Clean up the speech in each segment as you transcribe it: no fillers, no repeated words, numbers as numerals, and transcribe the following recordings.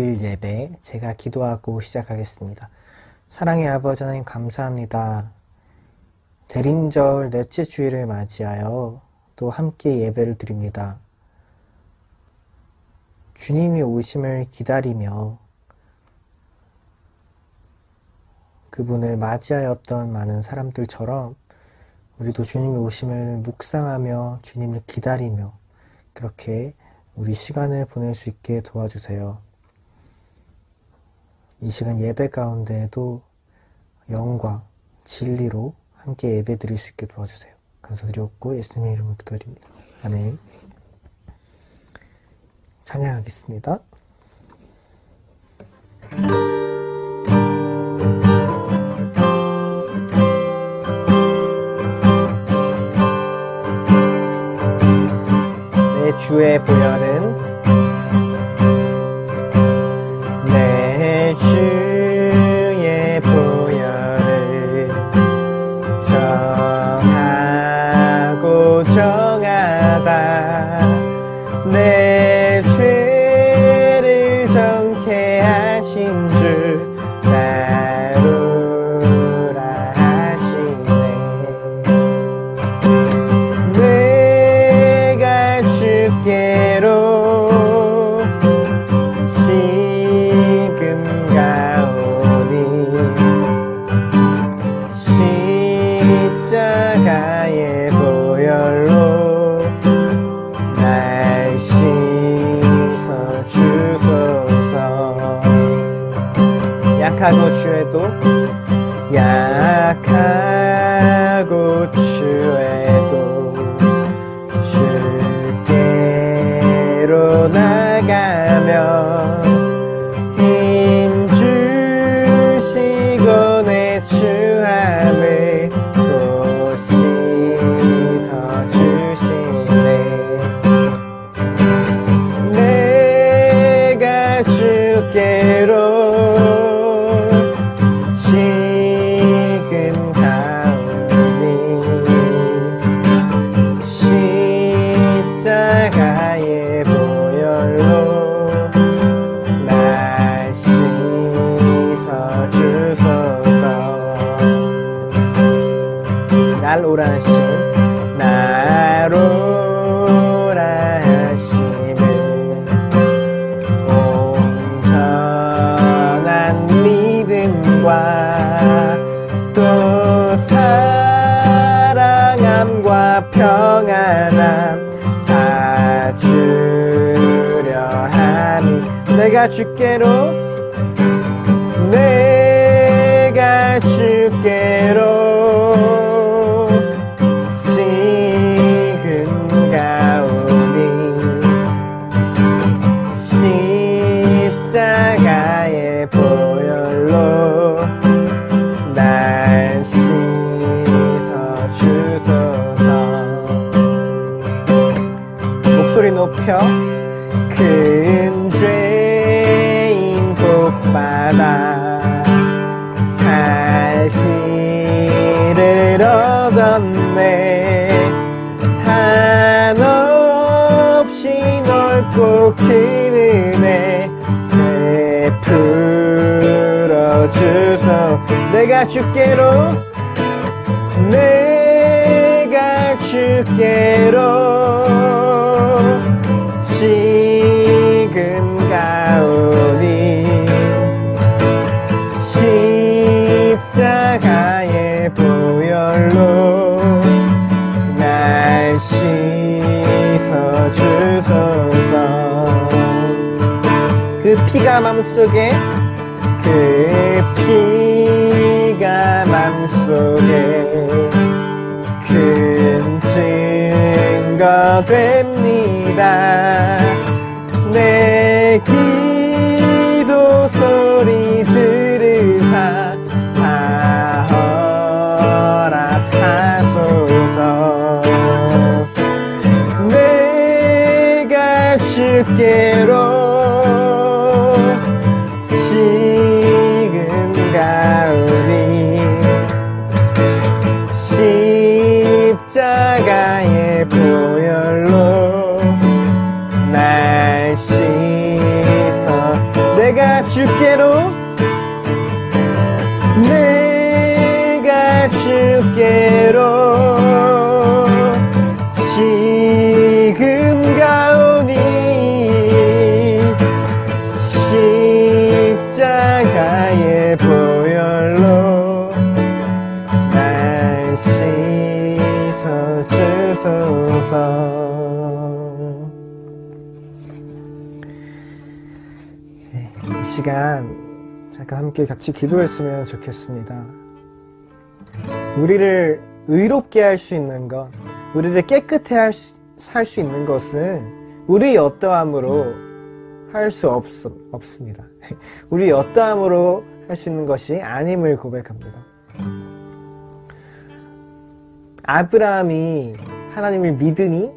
예배 제가 기도하고 시작하겠습니다. 사랑의 아버지 하나님 감사합니다. 대림절 넷째 주일을 맞이하여 또 함께 예배를 드립니다. 주님이 오심을 기다리며 그분을 맞이하였던 많은 사람들처럼 우리도 주님이 오심을 묵상하며 주님을 기다리며 그렇게 우리 시간을 보낼 수 있게 도와주세요. 이 시간 예배 가운데에도 영과 진리로 함께 예배 드릴 수 있게 도와주세요. 감사드렸고 예수님의 이름으로 기도드립니다. 아멘. 찬양하겠습니다. 내 주의 보혈은 내 주의 보혈을 정하고 정하다 내 죄를 정케 하신 주 나루라 하시네. 내가 주께로 지금 가오니 십자가의 보혈로 날 씻어 주소서. 약하고 주에도 약하고 주에도 주께로 나가며 힘 주시고 내 추함을 또 씻어 주시네. 내가 주께로 지금 가오니 십자가의 보혈로 날 씻어 주소서. 날 오라 하심 날 오라 하심을 온전한 믿음과 또 사랑함과 평안함 다 주려 하니 내가 주께로 지금 가오니 십자가의 보혈로 날 씻어 주소서. 목소리 높여 큰 죄인 복받아 살 길을 얻었네. 한없이 넓고 큰 은혜 베풀어 주소. 내가 주께로 지금 가오니 십자가의 보혈로 날 씻어 주소서. 그 피가 맘속에 큰 증거 됩니다. 내 기도 소리 들으사 다 허락하소서. 내가 주께로 지금 가오니 십자가의 보혈로 날 씻어 내가 주께로 내가 주께로 지금 가오니 십자가의 보혈로 날 씻어주소서. 이 시간 잠깐 함께 같이 기도했으면 좋겠습니다. 우리를 의롭게 할 수 있는 것, 우리를 깨끗해 할 수 있는 것은 우리 어떠함으로 할 수 없습니다. 우리 어떠함으로 할 수 있는 것이 아님을 고백합니다. 아브라함이 하나님을 믿으니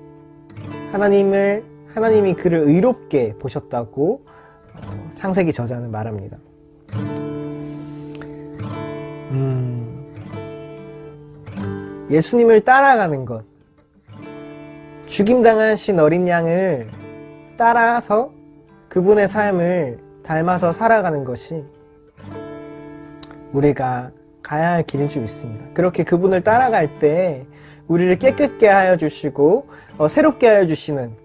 하나님이 그를 의롭게 보셨다고 창세기 저자는 말합니다. 예수님을 따라가는 것, 죽임당하신 어린 양을 따라서 그분의 삶을 닮아서 살아가는 것이 우리가 가야 할 길인 줄 믿습니다. 그렇게 그분을 따라갈 때 우리를 깨끗게 하여 주시고 새롭게 하여 주시는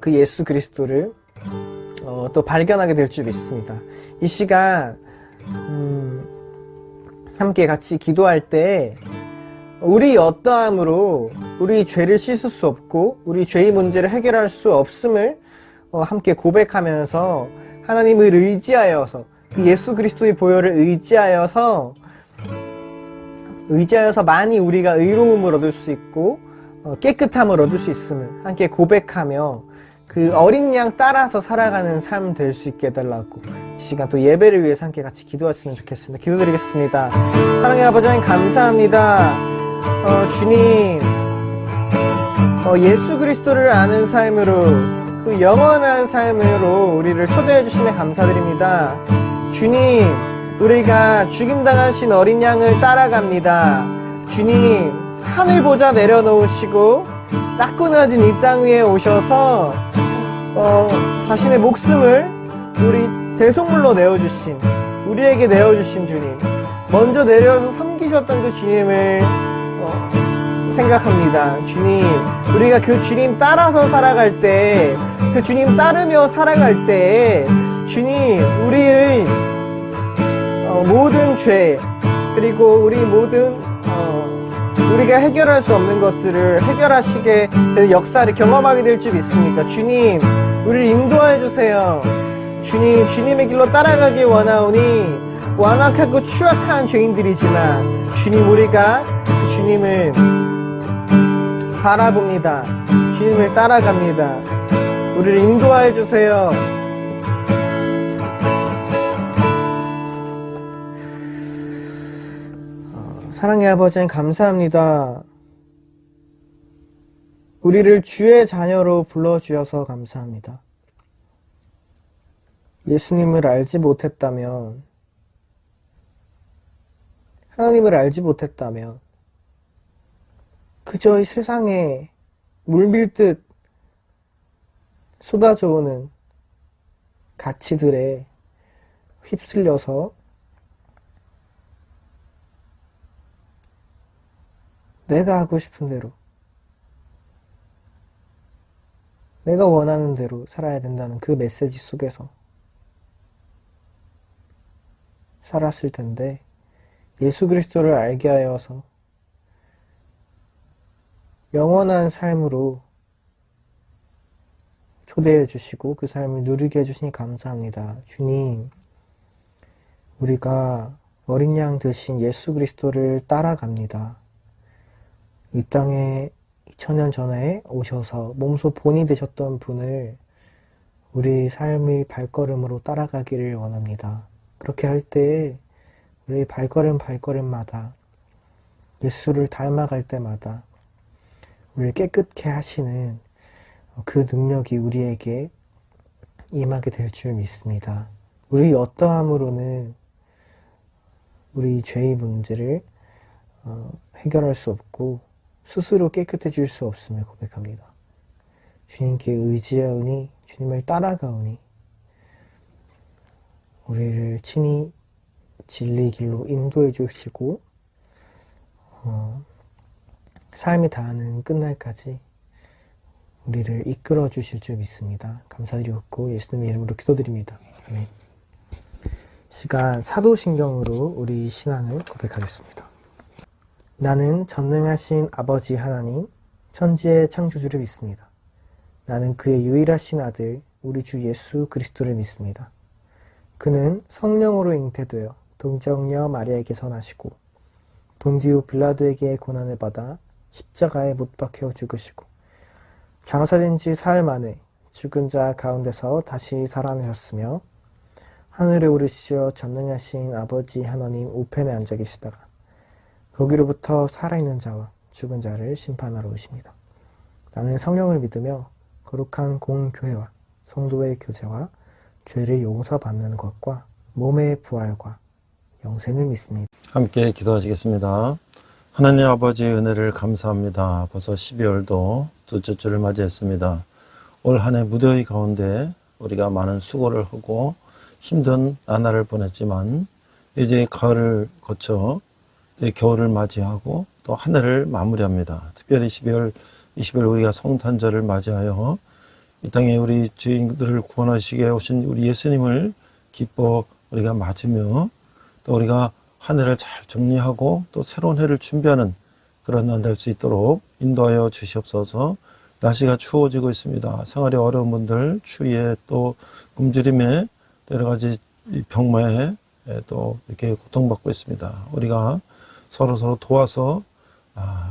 그 예수 그리스도를 또 발견하게 될 줄 믿습니다. 이 시간 함께 같이 기도할 때 우리 어떠함으로 우리 죄를 씻을 수 없고 우리 죄의 문제를 해결할 수 없음을 함께 고백하면서 하나님을 의지하여서 그 예수 그리스도의 보혈을 의지하여서 많이 우리가 의로움을 얻을 수 있고 깨끗함을 얻을 수 있음을 함께 고백하며 그 어린 양 따라서 살아가는 삶 될 수 있게 해달라고 이 시간 또 예배를 위해서 함께 같이 기도했으면 좋겠습니다. 기도드리겠습니다. 사랑의 아버지 하나님 감사합니다. 주님 예수 그리스도를 아는 삶으로 그 영원한 삶으로 우리를 초대해 주시며 감사드립니다. 주님 우리가 죽임당하신 어린 양을 따라갑니다. 주님 하늘 보좌 내려놓으시고 따끈해진 이 땅 위에 오셔서 자신의 목숨을 우리 대속물로 내어주신 우리에게 내어주신 주님 먼저 내려서 섬기셨던 그 주님을 생각합니다. 주님 우리가 그 주님 따라서 살아갈 때 그 주님 따르며 살아갈 때 주님 우리의 모든 죄 그리고 우리 모든 우리가 해결할 수 없는 것들을 해결하시게 될 역사를 경험하게 될 줄 믿습니다. 주님 우리를 인도하여 주세요. 주님 주님의 길로 따라가기 원하오니 완악하고 추악한 죄인들이지만 주님 우리가 그 주님을 바라봅니다. 주님을 따라갑니다. 우리를 인도하여 주세요. 사랑의 아버지 감사합니다. 우리를 주의 자녀로 불러주셔서 감사합니다. 예수님을 알지 못했다면 하나님을 알지 못했다면 그저 이 세상에 물밀듯 쏟아져오는 가치들에 휩쓸려서 내가 하고 싶은 대로 내가 원하는 대로 살아야 된다는 그 메시지 속에서 살았을 텐데 예수 그리스도를 알게 하여서 영원한 삶으로 초대해 주시고 그 삶을 누리게 해주시니 감사합니다. 주님 우리가 어린 양 되신 예수 그리스도를 따라갑니다. 이 땅에 2000년 전에 오셔서 몸소 본이 되셨던 분을 우리 삶의 발걸음으로 따라가기를 원합니다. 그렇게 할 때 우리 발걸음마다 예수를 닮아갈 때마다 우리를 깨끗게 하시는 그 능력이 우리에게 임하게 될 줄 믿습니다. 우리 어떠함으로는 우리 죄의 문제를 해결할 수 없고 스스로 깨끗해질 수 없음을 고백합니다. 주님께 의지하오니 주님을 따라가오니 우리를 친히 진리 길로 인도해 주시고 삶이 다하는 끝날까지 우리를 이끌어 주실 줄 믿습니다. 감사드리고 예수님의 이름으로 기도드립니다. 아멘. 시간 사도신경으로 우리 신앙을 고백하겠습니다. 나는 전능하신 아버지 하나님, 천지의 창조주를 믿습니다. 나는 그의 유일하신 아들, 우리 주 예수 그리스도를 믿습니다. 그는 성령으로 잉태되어 동정녀 마리아에게서 나시고 본디오 빌라도에게 고난을 받아 십자가에 못 박혀 죽으시고 장사된 지 사흘 만에 죽은 자 가운데서 다시 살아나셨으며 하늘에 오르시어 전능하신 아버지 하나님 우편에 앉아 계시다가 거기로부터 살아있는 자와 죽은 자를 심판하러 오십니다. 나는 성령을 믿으며 거룩한 공교회와 성도의 교제와 죄를 용서받는 것과 몸의 부활과 영생을 믿습니다. 함께 기도하시겠습니다. 하나님 아버지의 은혜를 감사합니다. 벌써 12월도 둘째 주를 맞이했습니다. 올 한 해 무더위 가운데 우리가 많은 수고를 하고 힘든 나날을 보냈지만 이제 가을을 거쳐 겨울을 맞이하고 또 한 해를 마무리합니다. 특별히 12월 20일 우리가 성탄절을 맞이하여 이 땅에 우리 주인들을 구원하시게 오신 우리 예수님을 기뻐 우리가 맞으며 또 우리가 한 해를 잘 정리하고 또 새로운 해를 준비하는 그런 날 될 수 있도록 인도하여 주시옵소서. 날씨가 추워지고 있습니다. 생활이 어려운 분들 추위에 또 굶주림에 여러 가지 병마에 또 이렇게 고통받고 있습니다. 우리가 서로 도와서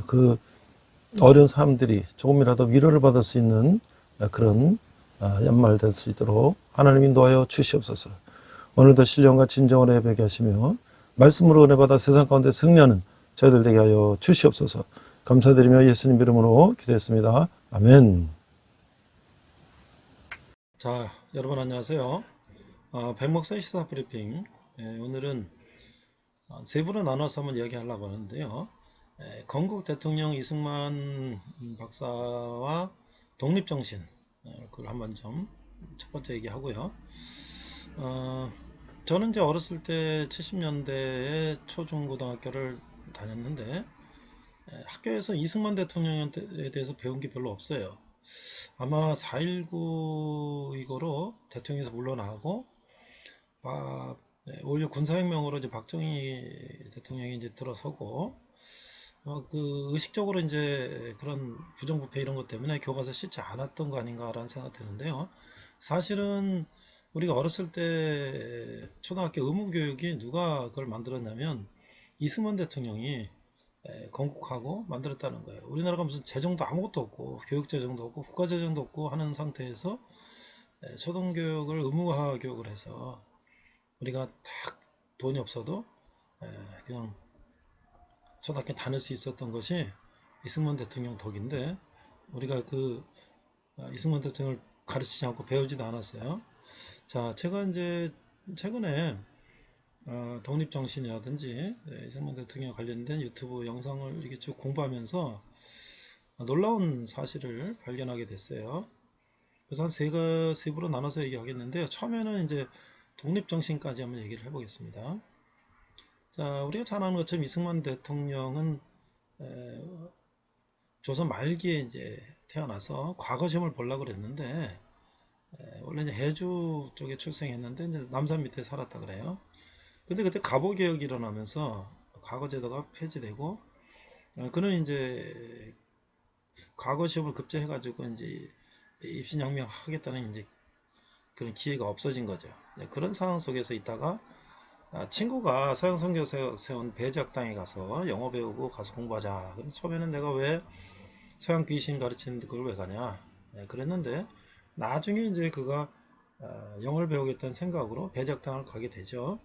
그 어려운 사람들이 조금이라도 위로를 받을 수 있는 그런 연말 될 수 있도록 하나님 인도하여 주시옵소서. 오늘도 신령과 진정으로 예배하게 하시며 말씀으로 은혜받아 세상 가운데 승리하는 저희들 되게 하여 주시옵소서. 감사드리며 예수님 이름으로 기도했습니다. 아멘. 자, 여러분 안녕하세요. 백목사 시사 브리핑. 오늘은 세 부로 나눠서 한번 이야기하려고 하는데요. 건국 대통령 이승만 박사와 독립정신, 그걸 한번 좀 첫 번째 얘기하고요. 저는 이제 어렸을 때 70년대에 초중고등학교를 다녔는데 학교에서 이승만 대통령에 대해서 배운 게 별로 없어요. 아마 4.19 이거로 대통령에서 물러나고 5.16 군사혁명으로 이제 박정희 대통령이 이제 들어서고 그 의식적으로 이제 그런 부정부패 이런 것 때문에 교과서 씻지 않았던 거 아닌가라는 생각이 드는데요. 사실은 우리가 어렸을 때 초등학교 의무교육이 누가 그걸 만들었냐면 이승만 대통령이 건국하고 만들었다는 거예요. 우리나라가 무슨 재정도 아무것도 없고 교육재정도 없고 국가재정도 없고 하는 상태에서 초등교육을 의무화 교육을 해서 우리가 딱 돈이 없어도 그냥 초등학교 다닐 수 있었던 것이 이승만 대통령 덕인데 우리가 그 이승만 대통령을 가르치지 않고 배우지도 않았어요. 자, 제가 이제 최근에 독립정신이라든지 이승만 대통령 관련된 유튜브 영상을 이렇게 쭉 공부하면서 놀라운 사실을 발견하게 됐어요. 그래서 한 세 부로 나눠서 얘기하겠는데요. 처음에는 이제 독립정신까지 한번 얘기를 해보겠습니다. 자, 우리가 잘 아는 것처럼 이승만 대통령은 조선 말기에 이제 태어나서 과거 시험을 보려고 그랬는데 원래 이제 해주 쪽에 출생했는데 이제 남산 밑에 살았다 그래요. 근데 그때 갑오 개혁이 일어나면서 과거 제도가 폐지되고 그는 이제 과거 시험을 급제해가지고 이제 입신양명 하겠다는 이제 그런 기회가 없어진 거죠. 그런 상황 속에서 있다가 친구가 서양 선교 세운 배제학당에 가서 영어 배우고 가서 공부하자. 근데 처음에는 내가 왜 서양 귀신 가르치는데 그걸 왜 가냐 그랬는데 나중에 이제 그가 영어를 배우겠다는 생각으로 배제학당을 가게 되죠.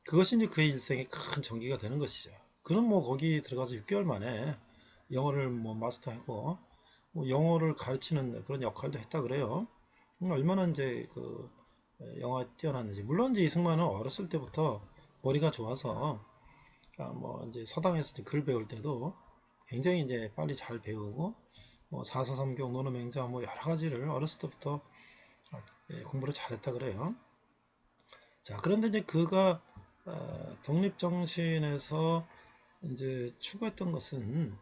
그것이 이제 그의 일생의 큰 전기가 되는 것이죠. 그는 뭐 거기 들어가서 6개월 만에 영어를 뭐 마스터하고 뭐 영어를 가르치는 그런 역할도 했다 그래요. 얼마나 이제 그 영어에 뛰어났는지. 물론 이제 이승만은 어렸을 때부터 머리가 좋아서 뭐 이제 서당에서 이제 글 배울 때도 굉장히 이제 빨리 잘 배우고 뭐 사서삼경 논어맹자 뭐 여러 가지를 어렸을 때부터 공부를 잘했다 그래요. 자, 그런데 이제 그가 독립정신에서 이제 추구했던 것은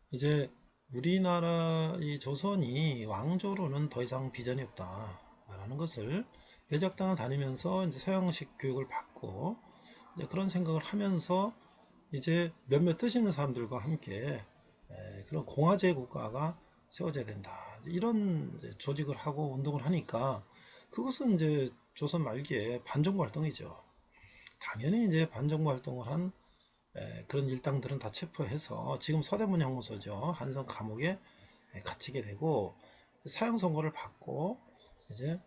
이제 우리나라 이 조선이 왕조로는 더 이상 비전이 없다라는 것을 배작당을 다니면서 이제 서양식 교육을 받고 이제 그런 생각을 하면서 이제 몇몇 뜻 있는 사람들과 함께 그런 공화제 국가가 세워져야 된다. 이런 이제 조직을 하고 운동을 하니까 그것은 이제 조선 말기에 반정부 활동이죠. 당연히 이제 반정부 활동을 한 그런 일당들은 다 체포해서 지금 서대문 형무소죠. 한성 감옥에 갇히게 되고 사형 선고를 받고 이제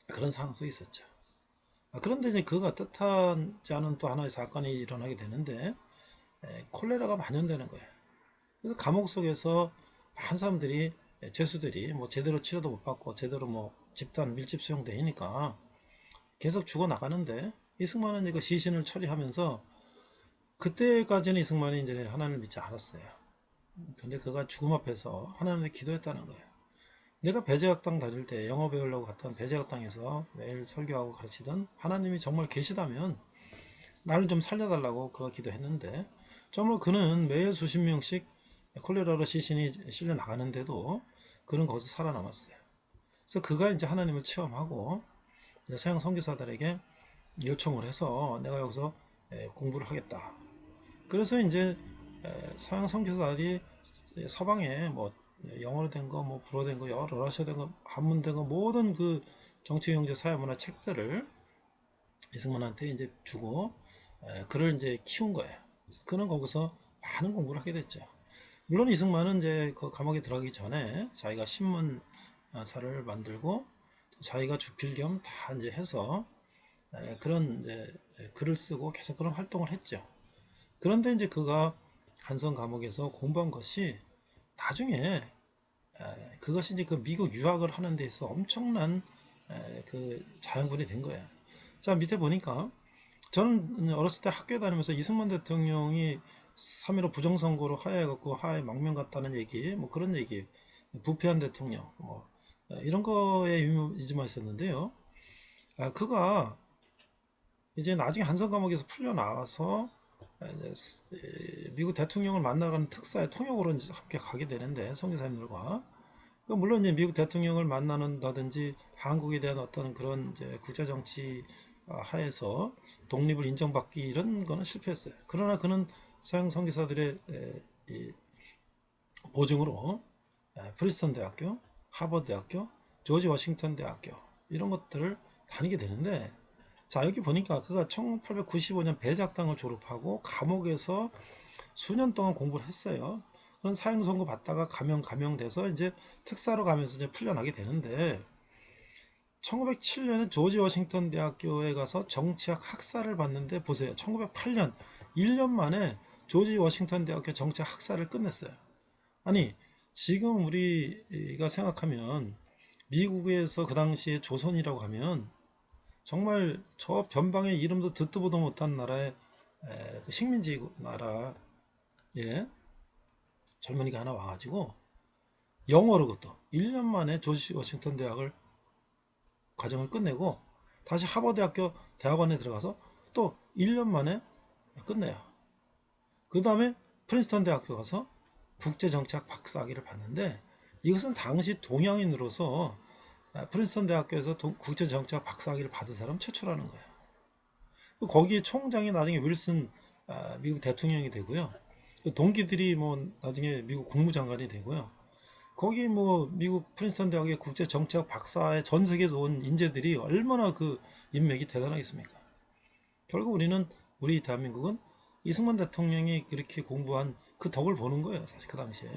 그런 상황 속에 있었죠. 그런데 이제 그가 뜻하지 않은 또 하나의 사건이 일어나게 되는데 콜레라가 만연되는 거예요. 그래서 감옥 속에서 많은 사람들이 죄수들이 뭐 제대로 치료도 못 받고 제대로 뭐 집단 밀집 수용되니까 계속 죽어 나가는데 이승만은 이거 시신을 처리하면서 그때까지는 이승만이 이제 하나님을 믿지 않았어요. 근데 그가 죽음 앞에서 하나님께 기도했다는 거예요. 내가 배제학당 다닐 때 영어 배우려고 갔던 배제학당에서 매일 설교하고 가르치던 하나님이 정말 계시다면 나를 좀 살려달라고 그가 기도했는데 정말 그는 매일 수십 명씩 콜레라로 시신이 실려 나가는데도 그는 거기서 살아남았어요. 그래서 그가 이제 하나님을 체험하고 서양 선교사들에게 요청을 해서 내가 여기서 공부를 하겠다. 그래서 이제 서양 선교사들이 서방에 뭐 영어로 된 거, 뭐 불어 된 거, 러시아 된 거, 한문 된 거 모든 그 정치, 경제, 사회, 문화 책들을 이승만한테 이제 주고 그를 이제 키운 거예요. 그는 거기서 많은 공부를 하게 됐죠. 물론 이승만은 이제 그 감옥에 들어가기 전에 자기가 신문사를 만들고 자기가 주필 겸 다 이제 해서 그런 이제 글을 쓰고 계속 그런 활동을 했죠. 그런데 이제 그가 한성 감옥에서 공부한 것이 나중에 그것이 이제 그 미국 유학을 하는 데 있어 엄청난 그 자양분이 된 거예요. 자, 밑에 보니까 저는 어렸을 때 학교에 다니면서 이승만 대통령이 3.15 부정선거로 하야해갖고 하야에 망명 갔다는 얘기, 뭐 그런 얘기, 부패한 대통령, 뭐 이런 거에 이미지만 있었는데요. 그가 이제 나중에 한성 감옥에서 풀려 나와서 미국 대통령을 만나가는 특사의 통역으로 이제 함께 가게 되는데 선교사님들과 물론 이제 미국 대통령을 만나는다든지 한국에 대한 어떤 그런 이제 국제 정치 하에서 독립을 인정받기 이런 거는 실패했어요. 그러나 그는 서양 선교사들의 보증으로 프린스턴 대학교, 하버드 대학교, 조지 워싱턴 대학교 이런 것들을 다니게 되는데 자, 여기 보니까 그가 1895년 배작당을 졸업하고 감옥에서 수년 동안 공부를 했어요. 그런 사형 선고 받다가 감형돼서 이제 특사로 가면서 이제 풀려나게 되는데 1907년에 조지 워싱턴 대학교에 가서 정치학 학사를 받는데 보세요. 1908년 1년 만에 조지 워싱턴 대학교 정치학 학사를 끝냈어요. 아니, 지금 우리가 생각하면 미국에서 그 당시에 조선이라고 하면 정말 저 변방의 이름도 듣도 보도 못한 나라의 식민지 나라에 젊은이가 하나 와가지고 영어로 그것도 1년 만에 조지 워싱턴 대학을 과정을 끝내고 다시 하버드대학교 대학원에 들어가서 또 1년 만에 끝내요. 그 다음에 프린스턴 대학교 가서 국제정치학 박사학위를 받는데 이것은 당시 동양인으로서 프린스턴 대학교에서 국제정치학 박사학위를 받은 사람 최초라는 거예요. 거기 총장이 나중에 윌슨 미국 대통령이 되고요. 동기들이 뭐 나중에 미국 국무장관이 되고요. 거기 뭐 미국 프린스턴 대학의 국제정치학 박사의 전 세계에서 온 인재들이 얼마나 그 인맥이 대단하겠습니까? 결국 우리 대한민국은 이승만 대통령이 그렇게 공부한 그 덕을 보는 거예요. 사실 그 당시에.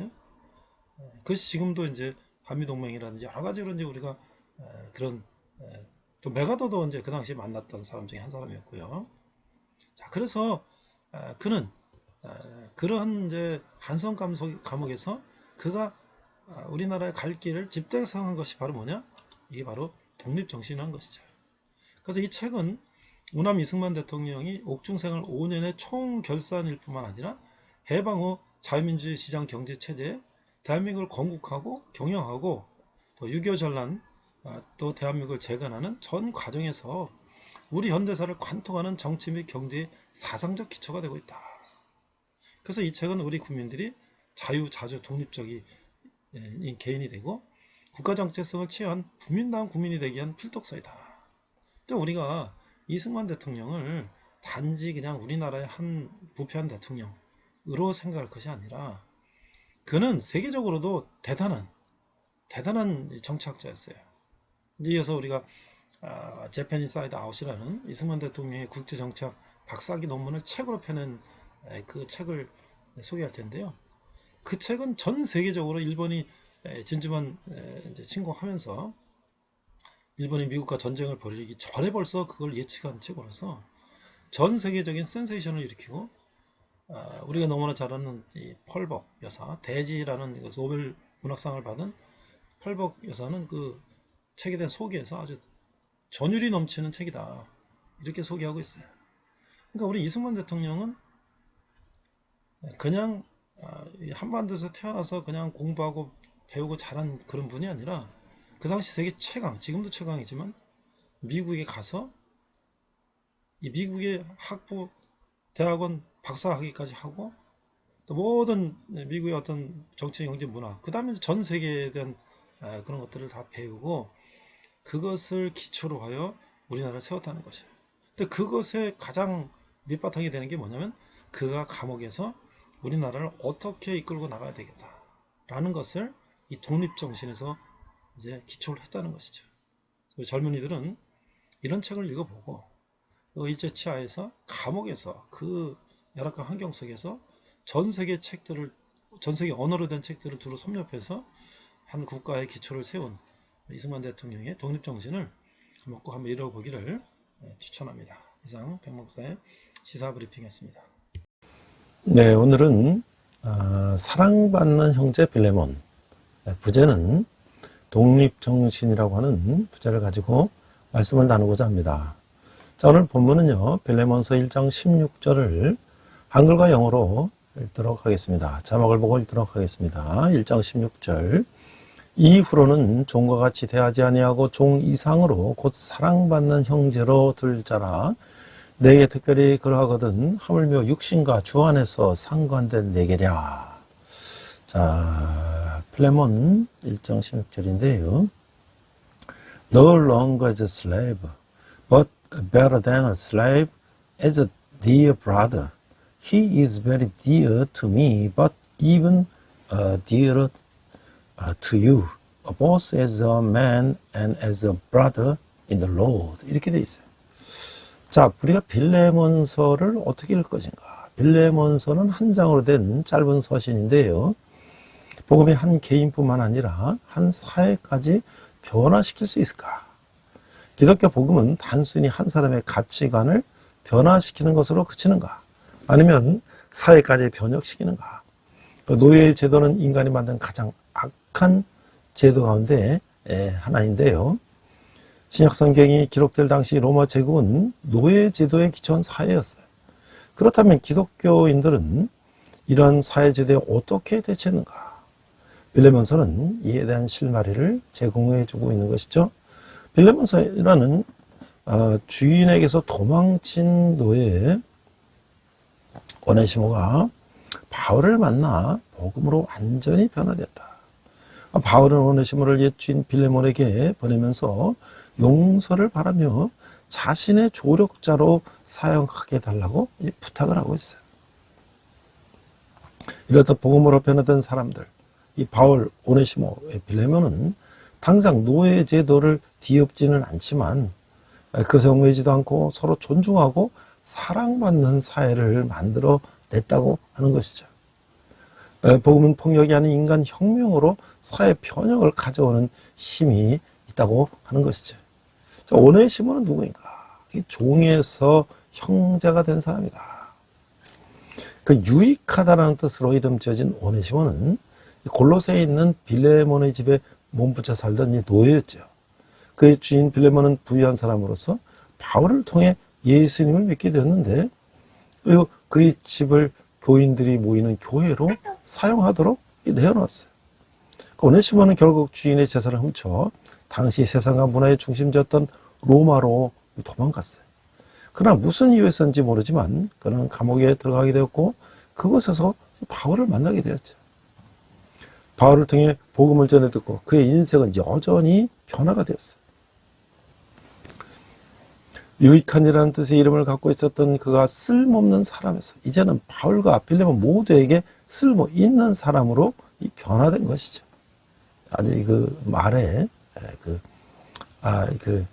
그것이 지금도 이제 한미동맹이라든지 여러 가지로 이제 우리가 그런 또 메가더도 이제 그 당시에 만났던 사람 중에 한 사람이었고요. 자, 그래서 그는 그러한 이제 한성 감옥에서 그가 우리나라의 갈 길을 집대성한 것이 바로 뭐냐? 이게 바로 독립정신이라는 것이죠. 그래서 이 책은 우남 이승만 대통령이 옥중생활 5년의 총결산일 뿐만 아니라 해방 후 자유민주주의 시장 경제 체제 대한민국을 건국하고 경영하고 또 6.25 전란 또 대한민국을 재건하는 전 과정에서 우리 현대사를 관통하는 정치 및 경제의 사상적 기초가 되고 있다. 그래서 이 책은 우리 국민들이 자유자주 독립적인 개인이 되고 국가 정체성을 취한 국민다운 국민이 되기 위한 필독서이다. 그러니까 우리가 이승만 대통령을 단지 그냥 우리나라의 한 부패한 대통령으로 생각할 것이 아니라 그는 세계적으로도 대단한 정치학자였어요. 이어서 우리가 재팬 인사이드 아웃이라는 이승만 대통령의 국제정치학 박사학위 논문을 책으로 펴낸 그 책을 소개할 텐데요. 그 책은 전 세계적으로 일본이 진주만 이제 침공하면서 일본이 미국과 전쟁을 벌이기 전에 벌써 그걸 예측한 책으로서 전 세계적인 센세이션을 일으키고 우리가 너무나 잘 아는 이 펄벅 여사, 대지라는 노벨 문학상을 받은 펄벅 여사는 그 책에 대한 소개에서 아주 전율이 넘치는 책이다, 이렇게 소개하고 있어요. 그러니까 우리 이승만 대통령은 그냥 한반도에서 태어나서 그냥 공부하고 배우고 자란 그런 분이 아니라 그 당시 세계 최강, 지금도 최강이지만 미국에 가서 이 미국의 학부 대학원 박사학위까지 하고 또 모든 미국의 어떤 정치, 경제, 문화, 그 다음에 전 세계에 대한 그런 것들을 다 배우고 그것을 기초로 하여 우리나라를 세웠다는 것이에요. 근데 그것의 가장 밑바탕이 되는 게 뭐냐면 그가 감옥에서 우리나라를 어떻게 이끌고 나가야 되겠다라는 것을 이 독립정신에서 이제 기초를 했다는 것이죠. 젊은이들은 이런 책을 읽어보고 일제 치하에서 감옥에서 그 열악한 환경 속에서 전 세계 언어로 된 책들을 두루 섭렵해서 한 국가의 기초를 세운 이승만 대통령의 독립정신을 꼭 한번 읽어보기를 추천합니다. 이상 백 목사의 시사브리핑이었습니다. 네, 오늘은 사랑받는 형제 빌레몬, 부제는 독립정신이라고 하는 부제를 가지고 말씀을 나누고자 합니다. 자, 오늘 본문은요, 빌레몬서 1장 16절을 한글과 영어로 읽도록 하겠습니다. 자막을 보고 읽도록 하겠습니다. 1장 16절. 이후로는 종과 같이 대하지 아니하고 종 이상으로 곧 사랑받는 형제로 들 자라. 내게 특별히 그러하거든 하물며 육신과 주 안에서 상관된 내게랴. 자, 필레몬 1장 16절인데요. No longer as a slave, but better than a slave, as a dear brother. He is very dear to me, but even dearer to you, both as a man and as a brother in the Lord. 이렇게 돼 있어요. 자, 우리가 빌레몬서를 어떻게 읽을 것인가? 빌레몬서는 한 장으로 된 짧은 서신인데요. 복음이 한 개인뿐만 아니라 한 사회까지 변화시킬 수 있을까? 기독교 복음은 단순히 한 사람의 가치관을 변화시키는 것으로 그치는가? 아니면 사회까지 변혁시키는가? 노예 제도는 인간이 만든 가장 악한 제도 가운데 하나인데요. 신약 성경이 기록될 당시 로마 제국은 노예 제도에 기초한 사회였어요. 그렇다면 기독교인들은 이런 사회 제도에 어떻게 대처했는가? 빌레몬서는 이에 대한 실마리를 제공해 주고 있는 것이죠. 빌레몬서라는 주인에게서 도망친 노예 오네시모가 바울을 만나 복음으로 완전히 변화됐다. 바울은 오네시모를 옛 주인 빌레몬에게 보내면서 용서를 바라며 자신의 조력자로 사용하게 해달라고 부탁을 하고 있어요. 이렇듯 복음으로 변화된 사람들, 이 바울, 오네시모, 빌레몬은 당장 노예 제도를 뒤엎지는 않지만 그것에 얽매이지도 않고 서로 존중하고 사랑받는 사회를 만들어 냈다고 하는 것이죠. 복음은 폭력이 아닌 인간 혁명으로 사회 변혁을 가져오는 힘이 있다고 하는 것이죠. 자, 오네시모는 누구인가? 종에서 형제가 된 사람이다. 그 유익하다라는 뜻으로 이름 지어진 오네시모는 골로새에 있는 빌레몬의 집에 몸붙여 살던 이 노예였죠. 그의 주인 빌레몬은 부유한 사람으로서 바울을 통해 예수님을 믿게 되었는데 그리고 그의 집을 교인들이 모이는 교회로 사용하도록 내어놓았어요. 오네시모는 결국 주인의 재산을 훔쳐 당시 세상과 문화의 중심지였던 로마로 도망갔어요. 그러나 무슨 이유에서인지 모르지만 그는 감옥에 들어가게 되었고 그곳에서 바울을 만나게 되었죠. 바울을 통해 복음을 전해 듣고 그의 인생은 여전히 변화가 되었어요. 유익한이라는 뜻의 이름을 갖고 있었던 그가 쓸모없는 사람에서 이제는 바울과 필레몬 모두에게 쓸모 있는 사람으로 변화된 것이죠. 아주 그 말에 그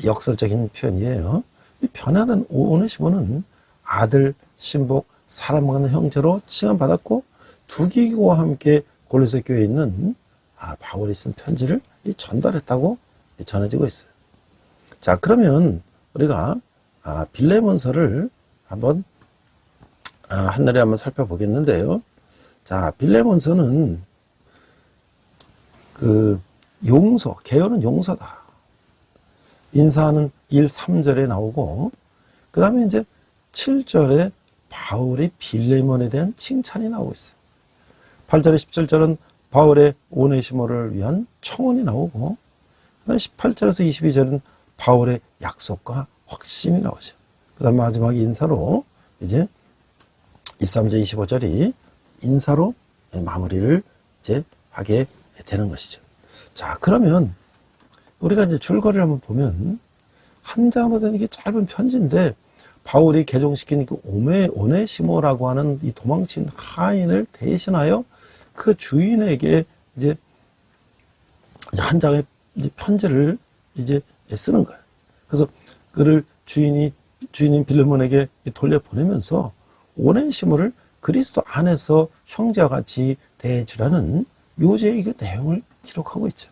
역설적인 표현이에요. 이 변화된 오네시모는 아들, 신복, 사랑하는 형제로 칭함받았고 두기고와 함께 골로새 교회에 있는 바울이 쓴 편지를 전달했다고 전해지고 있어요. 자, 그러면 우리가 빌레몬서를 한번 한날에 한번 살펴보겠는데요. 자, 빌레몬서는 그 용서, 개요는 용서다. 인사하는 1, 3절에 나오고 그 다음에 이제 7절에 바울이 빌레몬에 대한 칭찬이 나오고 있어요. 8절에 17절은 바울의 오네시모를 위한 청원이 나오고 그 다음에 18절에서 22절은 바울의 약속과 확신이 나오죠. 그 다음 마지막 인사로 이제 23절 25절이 인사로 마무리를 이제 하게 되는 것이죠. 자, 그러면 우리가 이제 줄거리를 한번 보면 한 장으로 된 이게 짧은 편지인데 바울이 개종시킨 그 오네시모라고 하는 이 도망친 하인을 대신하여 그 주인에게 이제 한 장의 편지를 이제 쓰는 거예요. 그래서 그를 주인인 빌레몬에게 돌려보내면서 오네시모를 그리스도 안에서 형제와 같이 대해주라는 요제의 그 내용을 기록하고 있죠.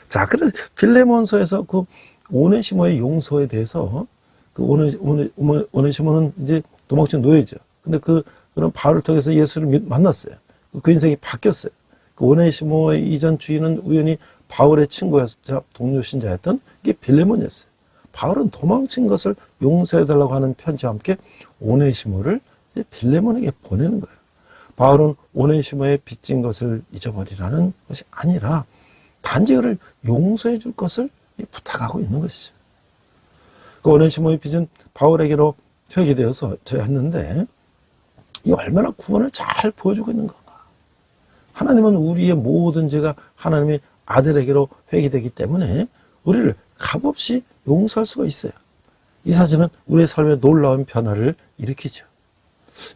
자, 그래 빌레몬서에서 그 오네시모의 용서에 대해서 그 오네시모는 이제 도망친 노예죠. 근데 그런 바울을 통해서 예수를 만났어요. 그 인생이 바뀌었어요. 그 오네시모의 이전 주인은 우연히 바울의 친구였자 동료 신자였던 이게 빌레몬이었어요. 바울은 도망친 것을 용서해달라고 하는 편지와 함께 오네시모를 빌레몬에게 보내는 거예요. 바울은 오네시모의 빚진 것을 잊어버리라는 것이 아니라 단지 그를 용서해 줄 것을 부탁하고 있는 것이죠. 그 오네시모의 빚은 바울에게로 회개되어서 했는데 이 얼마나 구원을 잘 보여주고 있는 건가. 하나님은 우리의 모든 죄가 하나님의 아들에게로 회개되기 때문에 우리를 값없이 용서할 수가 있어요. 이 사실은 우리의 삶에 놀라운 변화를 일으키죠.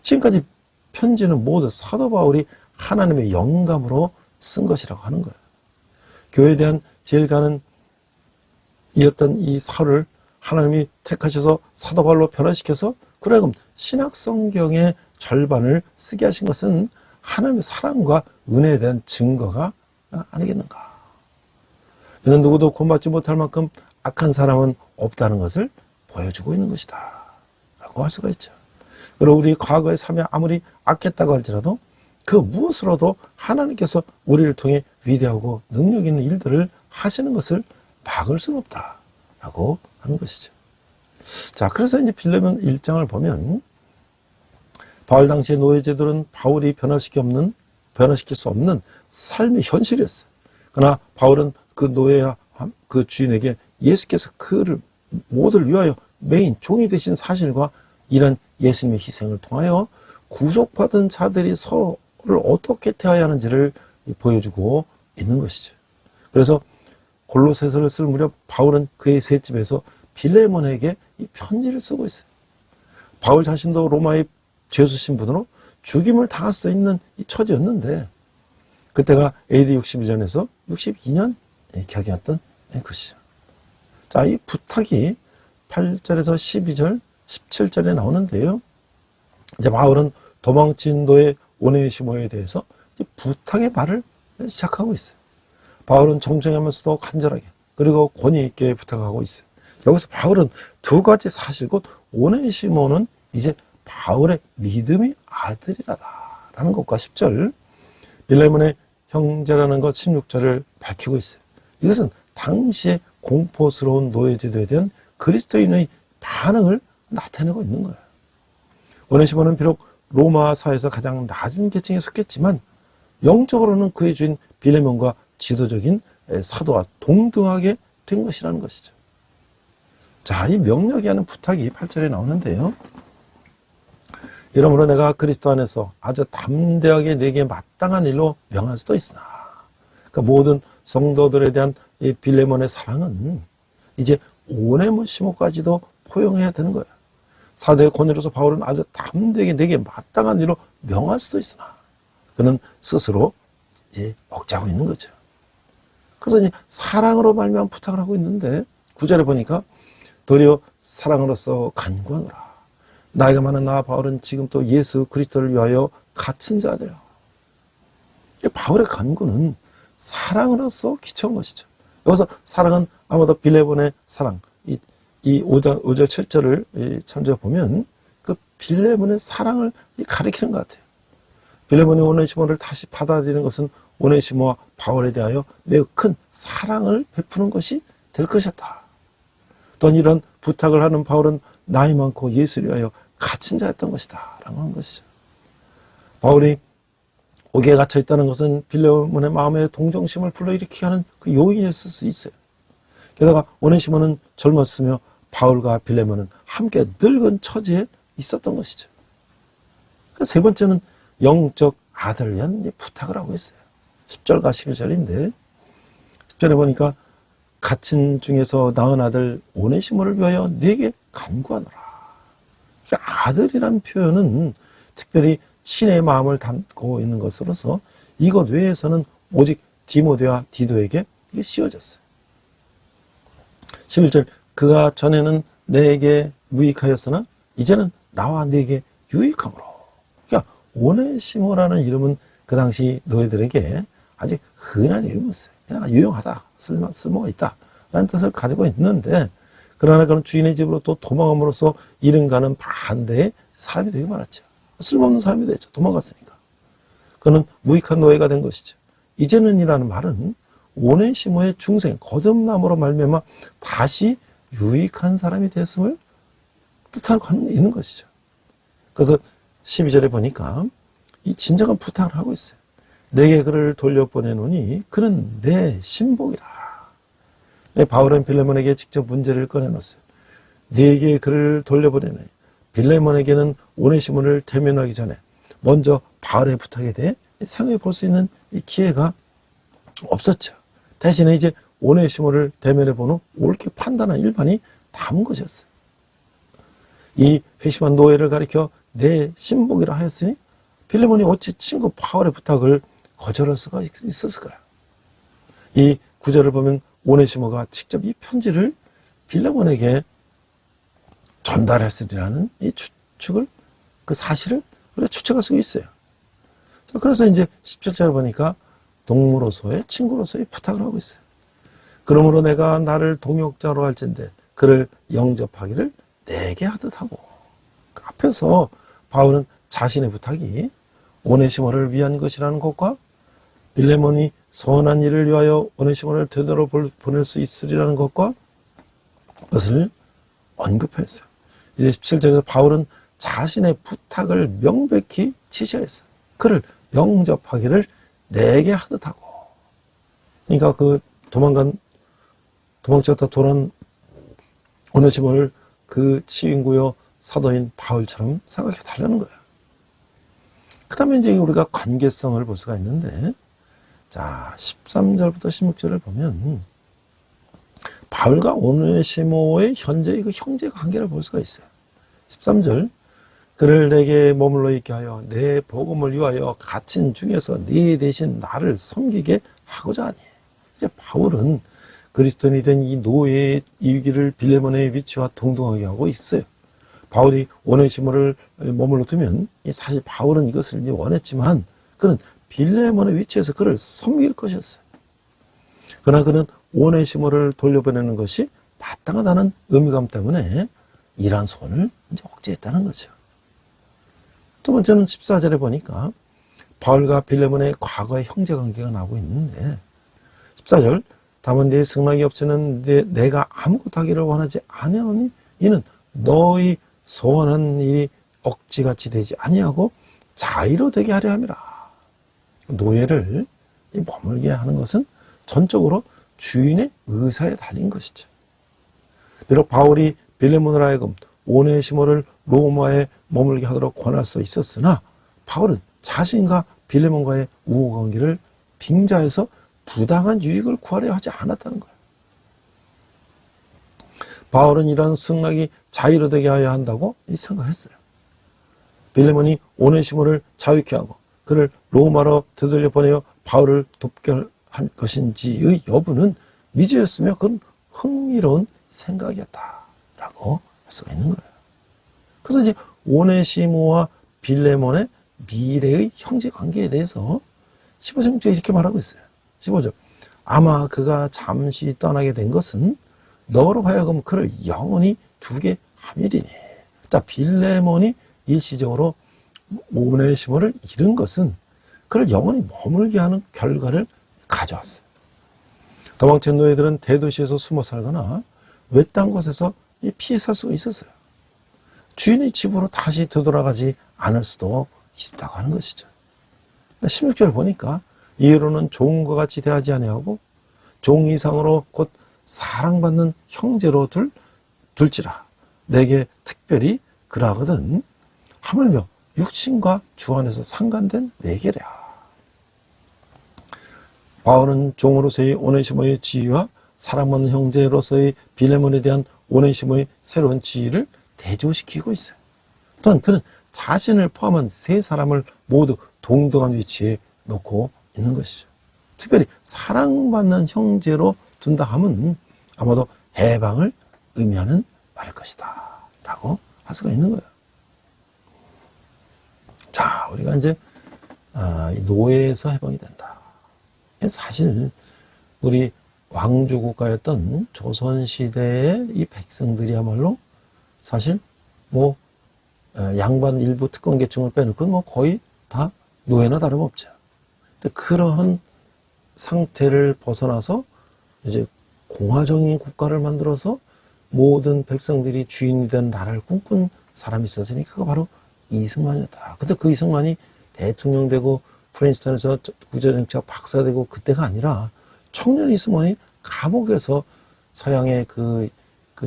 지금까지 편지는 모두 사도 바울이 하나님의 영감으로 쓴 것이라고 하는 거예요. 교회에 대한 제일 가는 이었던 이 사를 하나님이 택하셔서 사도 바울로 변화시켜서 그러면 신약 성경의 절반을 쓰게 하신 것은 하나님의 사랑과 은혜에 대한 증거가 아니겠는가. 이는 누구도 구원받지 못할 만큼 악한 사람은 없다는 것을 보여주고 있는 것이다 라고 할 수가 있죠. 그리고 우리 과거의 삶이 아무리 악했다고 할지라도 그 무엇으로도 하나님께서 우리를 통해 위대하고 능력 있는 일들을 하시는 것을 막을 수는 없다라고 하는 것이죠. 자, 그래서 이제 빌레몬 1장을 보면 바울 당시의 노예제들은 바울이 변화시킬 수 없는 삶의 현실이었어요. 그러나 바울은 그 노예와 그 주인에게 예수께서 그를 모두를 위하여 메인 종이 되신 사실과 이런 예수님의 희생을 통하여 구속받은 자들이 서로를 어떻게 대해야 하는지를 보여주고 있는 것이죠. 그래서 골로새서를 쓸 무렵 바울은 그의 셋집에서 빌레몬에게 이 편지를 쓰고 있어요. 바울 자신도 로마의 죄수 신분으로 죽임을 당할 수 있는 이 처지였는데 그때가 AD 61년에서 62년 격이었던 것이죠. 자, 이 부탁이 8절에서 12절, 17절에 나오는데요. 이제 바울은 도망친 노예 오네시모에 대해서 부탁의 말을 시작하고 있어요. 바울은 정정하면서도 간절하게 그리고 권위 있게 부탁하고 있어요. 여기서 바울은 두 가지 사실 곧 오네시모는 이제 바울의 믿음의 아들이라는 것과 10절 빌레몬의 형제라는 것 16절을 밝히고 있어요. 이것은 당시의 공포스러운 노예제도에 대한 그리스도인의 반응을 나타내고 있는 거예요. 오네시모는 비록 로마사에서 가장 낮은 계층에 속했지만 영적으로는 그의 주인 빌레몬과 지도적인 사도와 동등하게 된 것이라는 것이죠. 자, 이 명령이 하는 부탁이 8절에 나오는데요. 이러므로 내가 그리스도 안에서 아주 담대하게 내게 마땅한 일로 명할 수도 있으나, 그러니까 모든 성도들에 대한 이 빌레몬의 사랑은 이제 오네시모까지도 포용해야 되는 거예요. 사도의 권위로서 바울은 아주 담대하게 내게 마땅한 일로 명할 수도 있으나, 그는 스스로 이제 억제하고 있는 거죠. 그래서 이제 사랑으로 말미암아 부탁을 하고 있는데 9절에 보니까 도리어 사랑으로서 간구하노라. 나이가 많은 나 바울은 지금 또 예수 그리스도를 위하여 갇힌 자되요. 바울의 간구는 사랑으로서 기초한 것이죠. 여기서 사랑은 아마도 빌레몬의 사랑, 이 5절 7절을 참조해 보면 그 빌레몬의 사랑을 가리키는 것 같아요. 빌레몬이 오네시모를 다시 받아들이는 것은 오네시모와 바울에 대하여 매우 큰 사랑을 베푸는 것이 될 것이었다. 또한 이런 부탁을 하는 바울은 나이 많고 예수를 위하여 갇힌 자였던 것이다 라고 한 것이죠. 바울이 옥에 갇혀 있다는 것은 빌레몬의 마음에 동정심을 불러일으키게 하는 그 요인이었을 수 있어요. 게다가 오네시모는 젊었으며 바울과 빌레몬은 함께 늙은 처지에 있었던 것이죠. 세 번째는 영적 아들을 위한 부탁을 하고 있어요. 10절과 11절인데 10절에 보니까 갇힌 중에서 낳은 아들 오네시모를 위하여 네게 간구하노라. 그러니까 아들이란 표현은 특별히 친의 마음을 담고 있는 것으로서 이것 외에서는 오직 디모데와 디도에게 이게 씌워졌어요. 11절 그가 전에는 내게 무익하였으나 이제는 나와 네게 유익함으로. 그러니까 오네시모라는 이름은 그 당시 노예들에게 아주 흔한 이름이었어요. 그냥 유용하다, 쓸모가 있다 라는 뜻을 가지고 있는데, 그러나 그는 주인의 집으로 또 도망함으로써 이른과는 반대의 사람이 되게 많았죠. 쓸모없는 사람이 됐죠. 도망갔으니까. 그는 무익한 노예가 된 것이죠. 이제는 이라는 말은 오네시모의 중생, 거듭남으로 말미암아 다시 유익한 사람이 됐음을 뜻하고 있는 것이죠. 그래서 12절에 보니까 이 진정한 부탁을 하고 있어요. 내게 그를 돌려보내노니 그는 내 신복이라. 바울은 빌레몬에게 직접 문제를 꺼내놨어요. 내게 그를 돌려보내네. 빌레몬에게는 오네시모를 대면하기 전에 먼저 바울의 부탁에 대해 생각해 볼 수 있는 이 기회가 없었죠. 대신에 이제 오네시모를 대면해 본 후 옳게 판단한 일반이 남은 것이었어요. 이 회심한 노예를 가리켜 내 신복이라 하였으니 빌레몬이 어찌 친구 바울의 부탁을 거절할 수가 있었을까요? 이 구절을 보면 오네시모가 직접 이 편지를 빌레몬에게 전달했으리라는 이 추측을, 그 사실을 우리가 추측할 수가 있어요. 그래서 이제 17절을 보니까 동무로서의, 친구로서의 부탁을 하고 있어요. 그러므로 내가 나를 동역자로 할진대 그를 영접하기를 내게 하듯 하고. 그 앞에서 바울은 자신의 부탁이 오네시모를 위한 것이라는 것과 빌레몬이 선한 일을 위하여 오네시모를 되돌아 보낼 수 있으리라는 것과 그것을 언급했어요. 이제 17절에서 바울은 자신의 부탁을 명백히 지시했어요. 그를 영접하기를 내게 하듯 하고. 그러니까 그 도망쳤다 돌아온 오네시모를 그 친구요 사도인 바울처럼 생각해 달라는 거예요. 그 다음에 이제 우리가 관계성을 볼 수가 있는데, 자, 13절부터 16절을 보면, 바울과 오네시모의 현재의 그 형제 관계를 볼 수가 있어요. 13절, 그를 내게 머물러 있게 하여 내 복음을 위하여 갇힌 중에서 네 대신 나를 섬기게 하고자 하니. 이제 바울은 그리스도인이 된 이 노예의 이위기를 빌레몬의 위치와 동등하게 하고 있어요. 바울이 오네시모를 머물러 두면 사실 바울은 이것을 이제 원했지만 그는 빌레몬의 위치에서 그를 섬길 것이었어요. 그러나 그는 오네시모를 돌려보내는 것이 마땅하다는 의무감 때문에 이러한 소원을 이제 억제했다는 거죠. 두 번째는 14절에 보니까 바울과 빌레몬의 과거의 형제관계가 나오고 있는데 14절 다만 네 승낙이 없이는 내가 아무것도 하기를 원하지 아니하노니 이는 너희 소원한 일이 억지같이 되지 아니하고 자의로 되게 하려 함이라. 노예를 머물게 하는 것은 전적으로 주인의 의사에 달린 것이죠. 비록 바울이 빌레몬으로 하여금 오네시모를 로마에 머물게 하도록 권할 수 있었으나 바울은 자신과 빌레몬과의 우호관계를 빙자해서 부당한 유익을 구하려 하지 않았다는 거예요. 바울은 이러한 승낙이 자유로 되게 하여야 한다고 생각했어요. 빌레몬이 오네시모를 자유케 하고 그를 로마로 되돌려 보내어 바울을 돕게 한 것인지의 여부는 미지였으며 그건 흥미로운 생각이었다라고 할 수가 있는 거예요. 그래서 이제 오네시모와 빌레몬의 미래의 형제 관계에 대해서 15절에 이렇게 말하고 있어요. 15절. 아마 그가 잠시 떠나게 된 것은 너로 하여금 그를 영원히 두게 함이리니. 자, 빌레몬이 일시적으로 오네시모를 잃은 것은 그를 영원히 머물게 하는 결과를 가져왔어요. 도망친 노예들은 대도시에서 숨어 살거나 외딴 곳에서 피해 살 수가 있었어요. 주인의 집으로 다시 되돌아가지 않을 수도 있다고 하는 것이죠. 16절 보니까 이후로는 종과 같이 대하지 아니하고 종 이상으로 곧 사랑받는 형제로 둘지라 내게 특별히 그러하거든 하물며 육신과 주 안에서 상관된 내게랴. 바울은 종으로서의 오네시모의 지위와 사랑받는 형제로서의 빌레몬에 대한 오네시모의 새로운 지위를 대조시키고 있어요. 또한 그는 자신을 포함한 세 사람을 모두 동등한 위치에 놓고 있는 것이죠. 특별히 사랑받는 형제로 둔다 함은 아마도 해방을 의미하는 말일 것이다 라고 할 수가 있는 거예요. 자, 우리가 이제 노예에서 해방이 된다. 사실 우리 왕조국가였던 조선시대의 이 백성들이야말로 사실 뭐 양반 일부 특권계층을 빼놓고 뭐 거의 다 노예나 다름없죠. 근데 그러한 상태를 벗어나서 이제 공화정인 국가를 만들어서 모든 백성들이 주인이 된 나라를 꿈꾼 사람이 있었으니 그가 바로 이승만이었다. 근데 그 이승만이 대통령 되고 프린스턴에서 국제정치학 박사 되고 그때가 아니라 청년 이승만이 감옥에서 서양의 그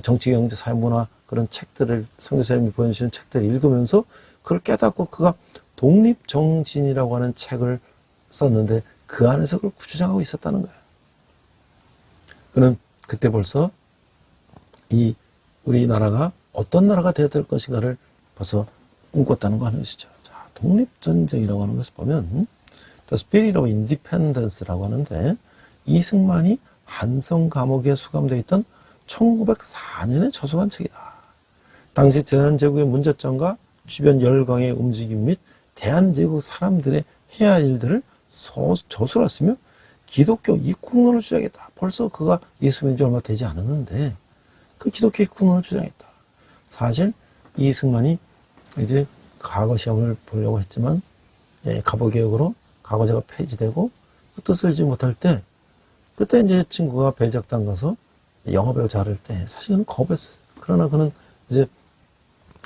정치, 경제, 사회, 문화 그런 책들을 선교사님이 보여주시는 책들을 읽으면서 그걸 깨닫고 그가 독립정신이라고 하는 책을 썼는데 그 안에서 그걸 주장하고 있었다는 거예요. 그는 그때 벌써 이 우리나라가 어떤 나라가 되어야 될 것인가를 벌써 꿈꿨다는 거 하는 것이죠. 자, 독립전쟁이라고 하는 것을 보면 The Spirit of Independence라고 하는데 이승만이 한성 감옥에 수감되어 있던 1904년에 저술한 책이다. 당시 대한제국의 문제점과 주변 열강의 움직임 및 대한제국 사람들의 해야 할 일들을 저술했으며 기독교 입국론을 주장했다. 벌써 그가 예수님인 지 얼마 되지 않았는데 그 기독교 입국론을 주장했다. 사실 이승만이 이제 과거 시험을 보려고 했지만 갑오개혁으로 과거제가 폐지되고 그 뜻을 알지 못할 때 그때 이제 친구가 배작당 가서 영어배우 자를 때 사실은 겁했어요. 그러나 그는 이제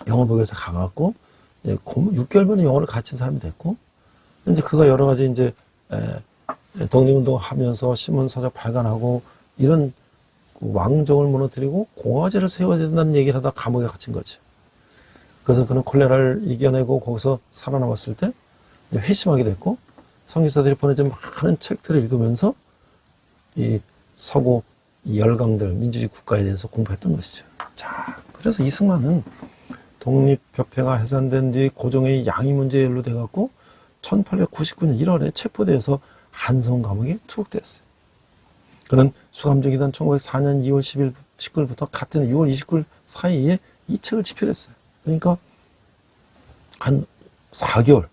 영어배우에서 가갖고 6개월 만에 영어를 가르친 사람이 됐고 이제 그가 여러 가지 이제 독립운동 하면서 신문서적 발간하고 이런 왕정을 무너뜨리고 공화제를 세워야 된다는 얘기를 하다 감옥에 갇힌 거죠. 그래서 그는 콜레라를 이겨내고 거기서 살아남았을 때 회심하게 됐고 성기사들이 보내준 많은 책들을 읽으면서 이 서구 열강들 민주주의 국가에 대해서 공부했던 것이죠. 자, 그래서 이승만은 독립협회가 해산된 뒤 고종의 양위 문제에 연루돼갖고 1899년 1월에 체포돼서 한성 감옥에 투옥되었어요. 그는 수감 중이던 1904년 2월 19일부터 같은 6월 29일 사이에 이 책을 집필했어요. 그러니까 한 4개월.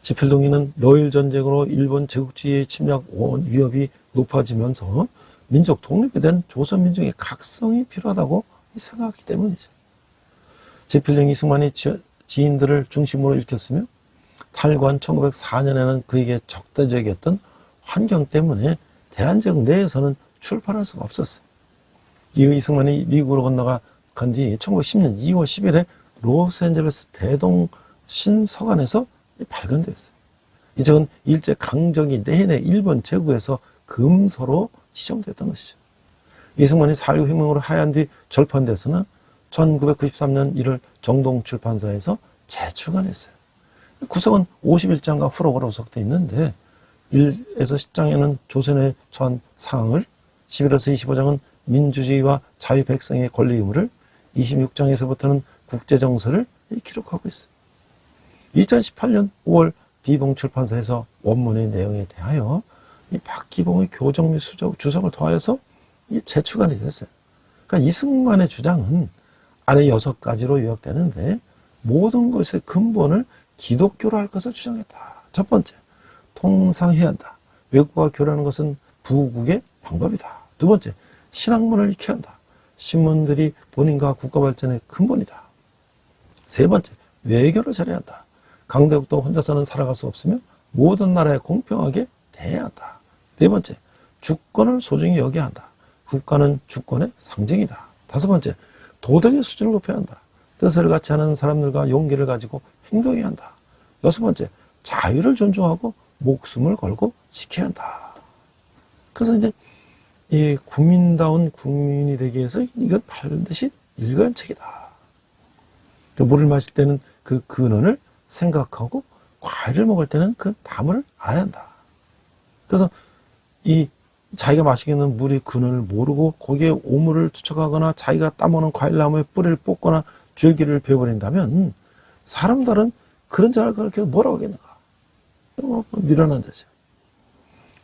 집필동기는 러일 전쟁으로 일본 제국주의의 침략 위협이 높아지면서 민족 독립에 대한 조선 민족의 각성이 필요하다고 생각했기 때문이죠. 집필동 이승만이 지인들을 중심으로 읽혔으며 탈관 1904년에는 그에게 적대적이었던 환경 때문에 대한제국 내에서는 출판할 수가 없었어요. 이후 이승만이 미국으로 건너간 뒤 1910년 2월 10일에 로스앤젤레스 대동신서관에서 발견됐어요. 이 책은 일제 강점기 내내 일본 제국에서 금서로 지정됐던 것이죠. 이승만이 4.19 혁명으로 하야한 뒤 절판돼서는 1993년 1월 정동출판사에서 재출간했어요. 구성은 51장과 후록으로 구성되어 있는데 1에서 10장에는 조선에 처한 상황을, 11에서 25장은 민주주의와 자유 백성의 권리 의무를, 26장에서부터는 국제정서를 기록하고 있어요. 2018년 5월 비봉출판사에서 원문의 내용에 대하여 이 박기봉의 교정 및 주석을 더하여서 재출간이 됐어요. 그러니까 이승만의 주장은 아래 6가지로 요약되는데 모든 것의 근본을 기독교로 할 것을 주장했다. 첫 번째, 통상해야 한다. 외국과 교류하는 것은 부국의 방법이다. 두 번째, 신학문을 익혀야 한다. 신문들이 본인과 국가 발전의 근본이다. 세 번째, 외교를 잘해야 한다. 강대국도 혼자서는 살아갈 수 없으며 모든 나라에 공평하게 대해야 한다. 네 번째, 주권을 소중히 여겨야 한다. 국가는 주권의 상징이다. 다섯 번째, 도덕의 수준을 높여야 한다. 뜻을 같이 하는 사람들과 용기를 가지고 행동해야 한다. 여섯 번째, 자유를 존중하고 목숨을 걸고 지켜야 한다. 그래서 이제 이 국민다운 국민이 되기 위해서 이건 반드시 읽어야 하는 책이다. 물을 마실 때는 그 근원을 생각하고 과일을 먹을 때는 그 나무를 알아야 한다. 그래서 이 자기가 마시겠는 물의 근원을 모르고 거기에 오물을 투척하거나 자기가 따먹는 과일나무의 뿌리를 뽑거나 줄기를 베어버린다면 사람들은 그런 자를 그렇게 뭐라고 하겠는가? 미련한 자죠.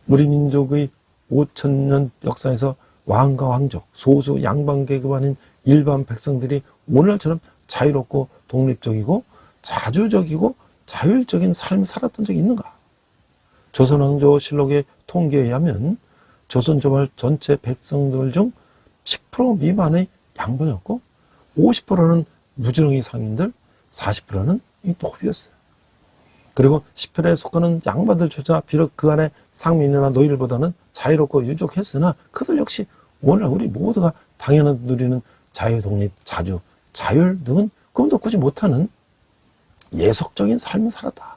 우리 민족의 5,000년 역사에서 왕과 왕족, 소수 양반계급 아닌 일반 백성들이 오늘처럼 자유롭고 독립적이고 자주적이고 자율적인 삶을 살았던 적이 있는가? 조선왕조 실록의 통계에 의하면 조선 조말 전체 백성들 중 10% 미만의 양반이었고 50%는 무지렁이 상인들, 40%는 이 노비였어요. 그리고 10%에 속하는 양반들조차 비록 그 안에 상민이나 노일보다는 자유롭고 유족했으나 그들 역시 오늘 우리 모두가 당연히 누리는 자유, 독립, 자주, 자율 등은 꿈도 꾸지 못하는 예속적인 삶을 살았다.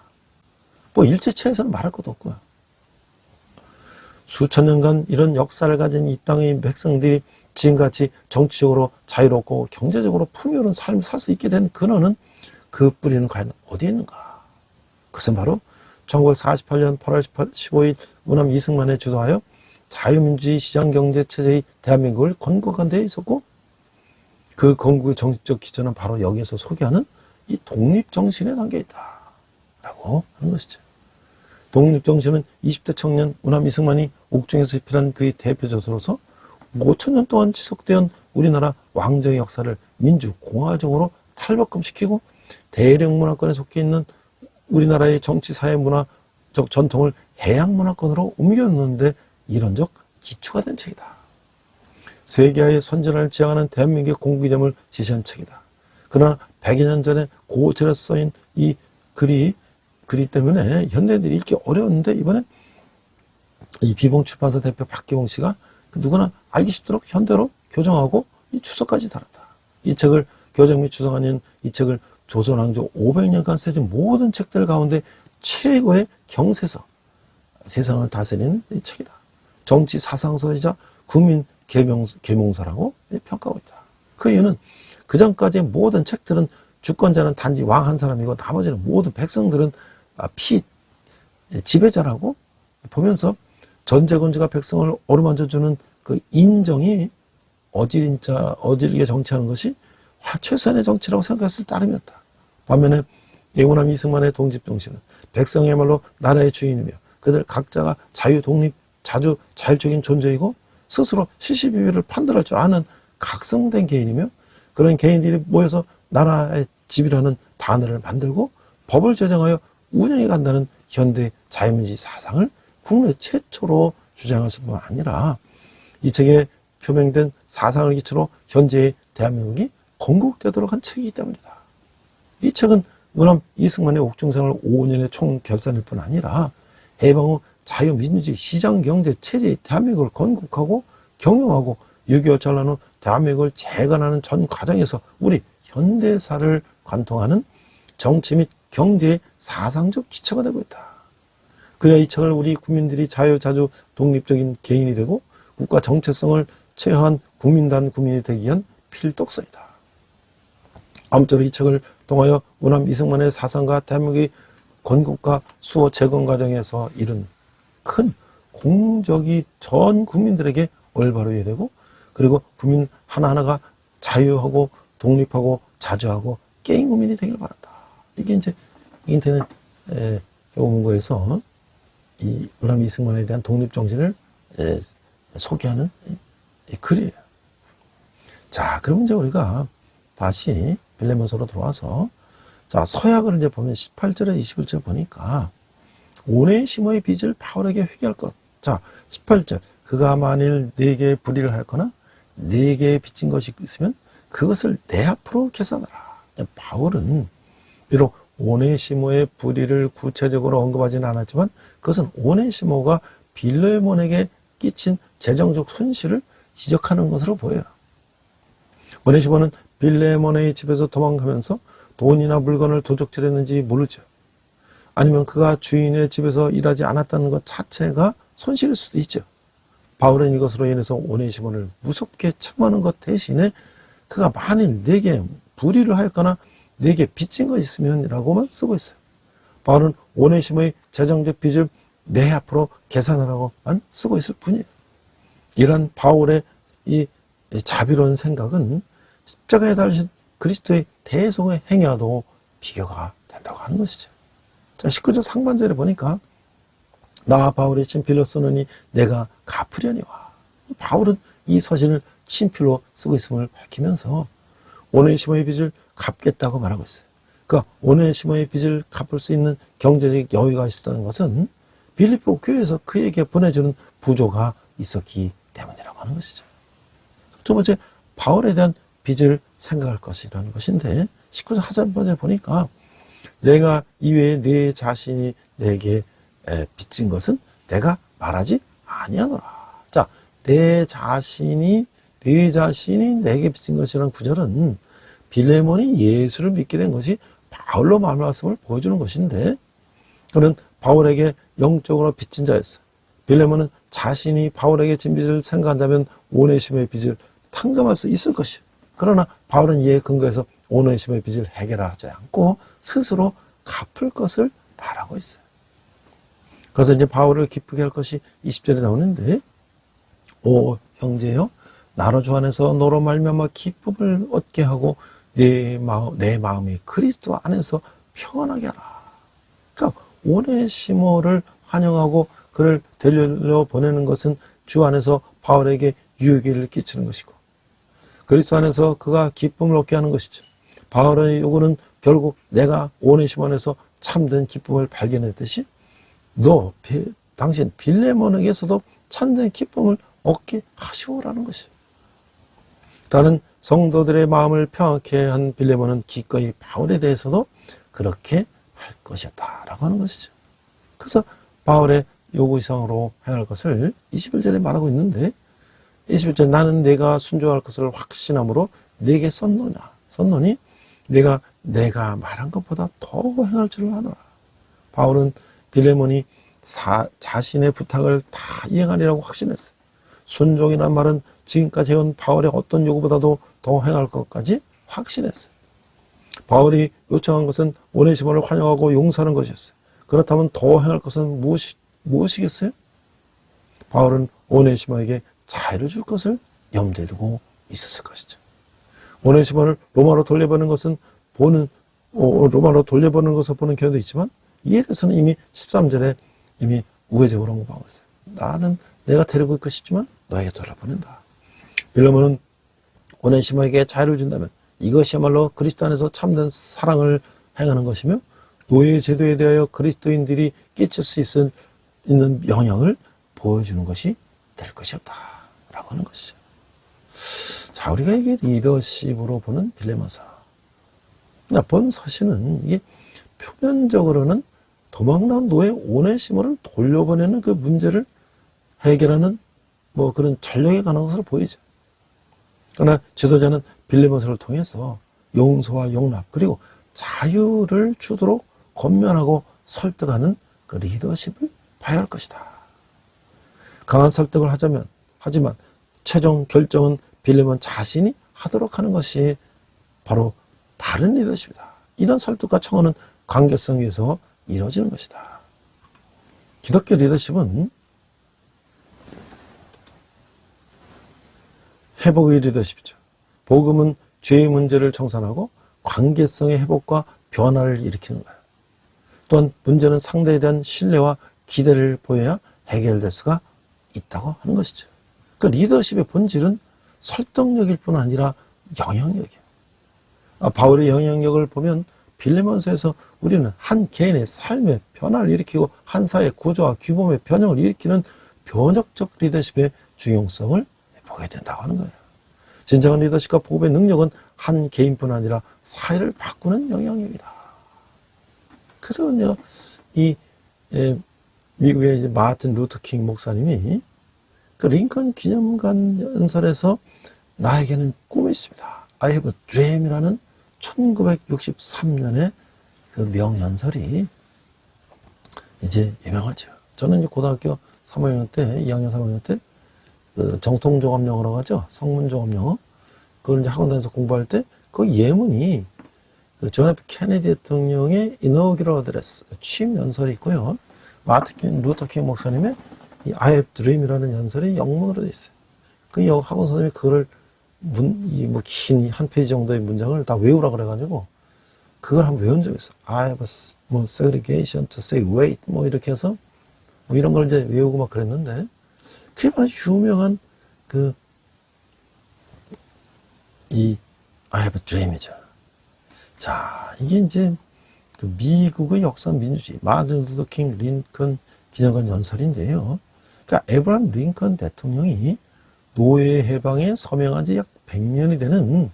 뭐 일제체에서는 말할 것도 없고요. 수천 년간 이런 역사를 가진 이 땅의 백성들이 지금같이 정치적으로 자유롭고 경제적으로 풍요로운 삶을 살 수 있게 된 근원은 그 뿌리는 과연 어디에 있는가? 그것은 바로 1948년 8월 15일 우남 이승만에 주도하여 자유민주주의 시장경제체제의 대한민국을 건국한 데 있었고 그 건국의 정치적 기초는 바로 여기에서 소개하는 이 독립정신에 담겨있다 라고 하는 것이죠. 독립정신은 20대 청년 우남 이승만이 옥중에서 집필한 그의 대표저서로서 5,000년 동안 지속되어 우리나라 왕정의 역사를 민주공화정으로 탈바꿈시키고 대령문화권에 속해 있는 우리나라의 정치, 사회, 문화적 전통을 해양문화권으로 옮겨놓는데 이론적 기초가 된 책이다. 세계화의 선진화를 지향하는 대한민국의 공국이됨을 지시한 책이다. 그러나 100여 년 전에 고철에 써인 이 글이 때문에 현대인들이 읽기 어려웠는데 이번에 이 비봉출판사 대표 박기봉 씨가 누구나 알기 쉽도록 현대로 교정하고 이 추석까지 달았다. 이 책을 교정 및 추석한 이 책을 조선왕조 500년간 쓰여진 모든 책들 가운데 최고의 경세서, 세상을 다스리는 이 책이다. 정치 사상서이자 국민 계몽서라고 평가하고 있다. 그 이유는 그전까지의 모든 책들은 주권자는 단지 왕 한 사람이고 나머지는 모든 백성들은 지배자라고 보면서 전제권자가 백성을 어루만져주는 그 인정이 어질게 정치하는 것이 최선의 정치라고 생각했을 따름이었다. 반면에 우남 이승만의 독립정신은 백성이야말로 나라의 주인이며 그들 각자가 자유, 독립, 자율적인 존재이고 스스로 시시비비를 판단할 줄 아는 각성된 개인이며 그런 개인들이 모여서 나라의 집이라는 단어를 만들고 법을 제정하여 운영해 간다는 현대 자유민주주의 사상을 국내 최초로 주장했을 뿐만 아니라 이 책에 표명된 사상을 기초로 현재의 대한민국이 건국되도록 한 책이기 때문이다. 이 책은 우남 이승만의 옥중생활 5년의 총결산일 뿐 아니라 해방 후 자유민주주의 시장경제 체제의 대한민국을 건국하고 경영하고 6.25 전란 후 대한민국을 재건하는 전 과정에서 우리 현대사를 관통하는 정치 및 경제의 사상적 기초가 되고 있다. 그래야 이 책을 우리 국민들이 자유, 자주, 독립적인 개인이 되고 국가 정체성을 체화한 국민단 국민이 되기 위한 필독서이다. 아무쪼록 이 책을 통하여 우남 이승만의 사상과 대한민국의 건국과 수호 재건 과정에서 이룬 큰 공적이 전 국민들에게 올바르게 되고, 그리고 국민 하나하나가 자유하고 독립하고 자주하고 깨인 국민이 되길 바란다. 이게 이제 인터넷 교문고에서 이 우남 이승만에 대한 독립 정신을 소개하는 이 글이에요. 자, 그럼 이제 우리가 다시 빌레몬서로 들어와서, 자, 서약을 이제 보면 18절에 21절 보니까 오네시모의 빚을 바울에게 회개할 것. 자, 18절. 그가 만일 네게 불의를 하였거나 네게 빚진 것이 있으면 그것을 내 앞으로 계산하라. 바울은 비록 오네시모의 불의를 구체적으로 언급하지는 않았지만 그것은 오네시모가 빌레몬에게 끼친 재정적 손실을 지적하는 것으로 보여요. 오네시모는 빌레몬의 집에서 도망가면서 돈이나 물건을 도적질했는지 모르죠. 아니면 그가 주인의 집에서 일하지 않았다는 것 자체가 손실일 수도 있죠. 바울은 이것으로 인해서 오네시모를 무섭게 책망하는 것 대신에 그가 만일 내게 불의를 하였거나 내게 빚진 것이 있으면 이라고만 쓰고 있어요. 바울은 오네시모의 재정적 빚을 내 앞으로 계산하라고만 쓰고 있을 뿐이에요. 이런 바울의 이 자비로운 생각은 십자가에 달리신 그리스도의 대속의 행위와도 비교가 된다고 하는 것이죠. 자, 19절 상반절에 보니까 나 바울의 친필로 쓰느니 내가 갚으려니와. 바울은 이 서신을 친필로 쓰고 있음을 밝히면서 오네시모의 빚을 갚겠다고 말하고 있어요. 그러니까 오네시모의 빚을 갚을 수 있는 경제적 여유가 있었다는 것은 빌립보 교회에서 그에게 보내주는 부조가 있었기 때문이라고 하는 것이죠. 두 번째, 바울에 대한 빚을 생각할 것이라는 것인데 19절 하반절에 보니까 내가 이외에 내 자신이 내게 빚진 것은 내가 말하지 아니하노라. 자, 내 자신이 내게 빚진 것이라는 구절은 빌레몬이 예수를 믿게 된 것이 바울로 말씀을 보여주는 것인데, 그는 바울에게 영적으로 빚진 자였어. 빌레몬은 자신이 바울에게 진 빚을 생각한다면 오네시모의 빚을 탕감할 수 있을 것이요. 그러나 바울은 이에 근거해서 오네시모의 빚을 해결하지 않고 스스로 갚을 것을 말하고 있어요. 그래서 이제 바울을 기쁘게 할 것이 20절에 나오는데, 오 형제여, 나로 주 안에서 너로 말미암아 기쁨을 얻게 하고 내 마음이 그리스도 안에서 평안하게 하라. 그러니까 오네시모를 환영하고 그를 데리러 보내는 것은 주 안에서 바울에게 유익을 끼치는 것이고, 그리스도 안에서 그가 기쁨을 얻게 하는 것이죠. 바울의 요구는 결국 내가 오네시모 안에서 참된 기쁨을 발견했듯이 당신 빌레몬에게서도 참된 기쁨을 얻게 하시오라는 것이죠. 다른 성도들의 마음을 평안케 한 빌레몬은 기꺼이 바울에 대해서도 그렇게 할 것이었다라고 하는 것이죠. 그래서 바울의 요구 이상으로 행할 것을 21절에 말하고 있는데, 21절 나는 내가 순종할 것을 확신함으로 내게 썼노니 내가 말한 것보다 더 행할 줄을 아노라. 바울은 빌레몬이 자신의 부탁을 다 이행하리라고 확신했어요. 순종이란 말은 지금까지 해온 바울의 어떤 요구보다도 더 행할 것까지 확신했어요. 바울이 요청한 것은 오네시모를 환영하고 용서하는 것이었어요. 그렇다면 더 행할 것은 무엇이겠어요? 바울은 오네시모에게 자유를 줄 것을 염두에 두고 있었을 것이죠. 오네시모를 로마로 돌려보는 것을 보는 경우도 있지만, 이에 대해서는 이미 13절에 이미 우회적으로 언급하고 있어요. 나는 내가 데리고 있고 싶지만 너에게 돌아보낸다. 빌레몬은 오네시모에게 자유를 준다면 이것이야말로 그리스도 안에서 참된 사랑을 행하는 것이며, 노예 제도에 대하여 그리스도인들이 끼칠 수 있는 영향을 보여주는 것이 될 것이었다라고 하는 것이죠. 자, 우리가 이게 리더십으로 보는 빌레몬서. 본 서신은 이게 표면적으로는 도망난 노예 오네시모를 돌려보내는 그 문제를 해결하는 그런 전략에 관한 것으로 보이죠. 그러나 지도자는 빌레몬서를 통해서 용서와 용납 그리고 자유를 주도록 권면하고 설득하는 그 리더십을 봐야 할 것이다. 강한 설득을 하지만 최종 결정은 빌리몬 자신이 하도록 하는 것이 바로 바른 리더십이다. 이런 설득과 청원은 관계성 위에서 이루어지는 것이다. 기독교 리더십은 회복의 리더십이죠. 복음은 죄의 문제를 청산하고 관계성의 회복과 변화를 일으키는 거예요. 또한 문제는 상대에 대한 신뢰와 기대를 보여야 해결될 수가 있다고 하는 것이죠. 그 리더십의 본질은 설득력일 뿐 아니라 영향력이에요. 바울의 영향력을 보면 빌레몬서에서 우리는 한 개인의 삶의 변화를 일으키고 한 사회의 구조와 규범의 변형을 일으키는 변혁적 리더십의 중요성을 보게 된다고 하는 거예요. 진정한 리더십과 복음의 능력은 한 개인뿐 아니라 사회를 바꾸는 영향력이다. 그래서 미국의 이제 마틴 루터 킹 목사님이 그 링컨 기념관 연설에서 나에게는 꿈이 있습니다. I have a dream이라는 1963년에 그 명연설이 이제 유명하죠. 저는 이제 고등학교 3학년 때, 2학년 3학년 때, 그 정통종합영어라고 하죠. 성문종합영어. 그걸 이제 학원 다니면서 공부할 때, 그 예문이 그 존 F 케네디 대통령의 이너기럴 어드레스, 취임 연설이 있고요. 마틴 루터 킹 목사님의 이 I have dream이라는 연설이 영문으로 돼 있어요. 그 학원 선생님이 그거를 긴 한 페이지 정도의 문장을 다 외우라 그래가지고 그걸 한번 외운 적이 있어. I have segregation to say wait 이렇게 해서 이런 걸 이제 외우고 막 그랬는데 그게 바로 유명한 I have a dream이죠. 자, 이게 이제 그 미국의 역사 민주주의 마틴 루터 킹 링컨 기념관 연설인데요. 그러니까 에브라함 링컨 대통령이 노예 해방에 서명한 지 약 100년이 되는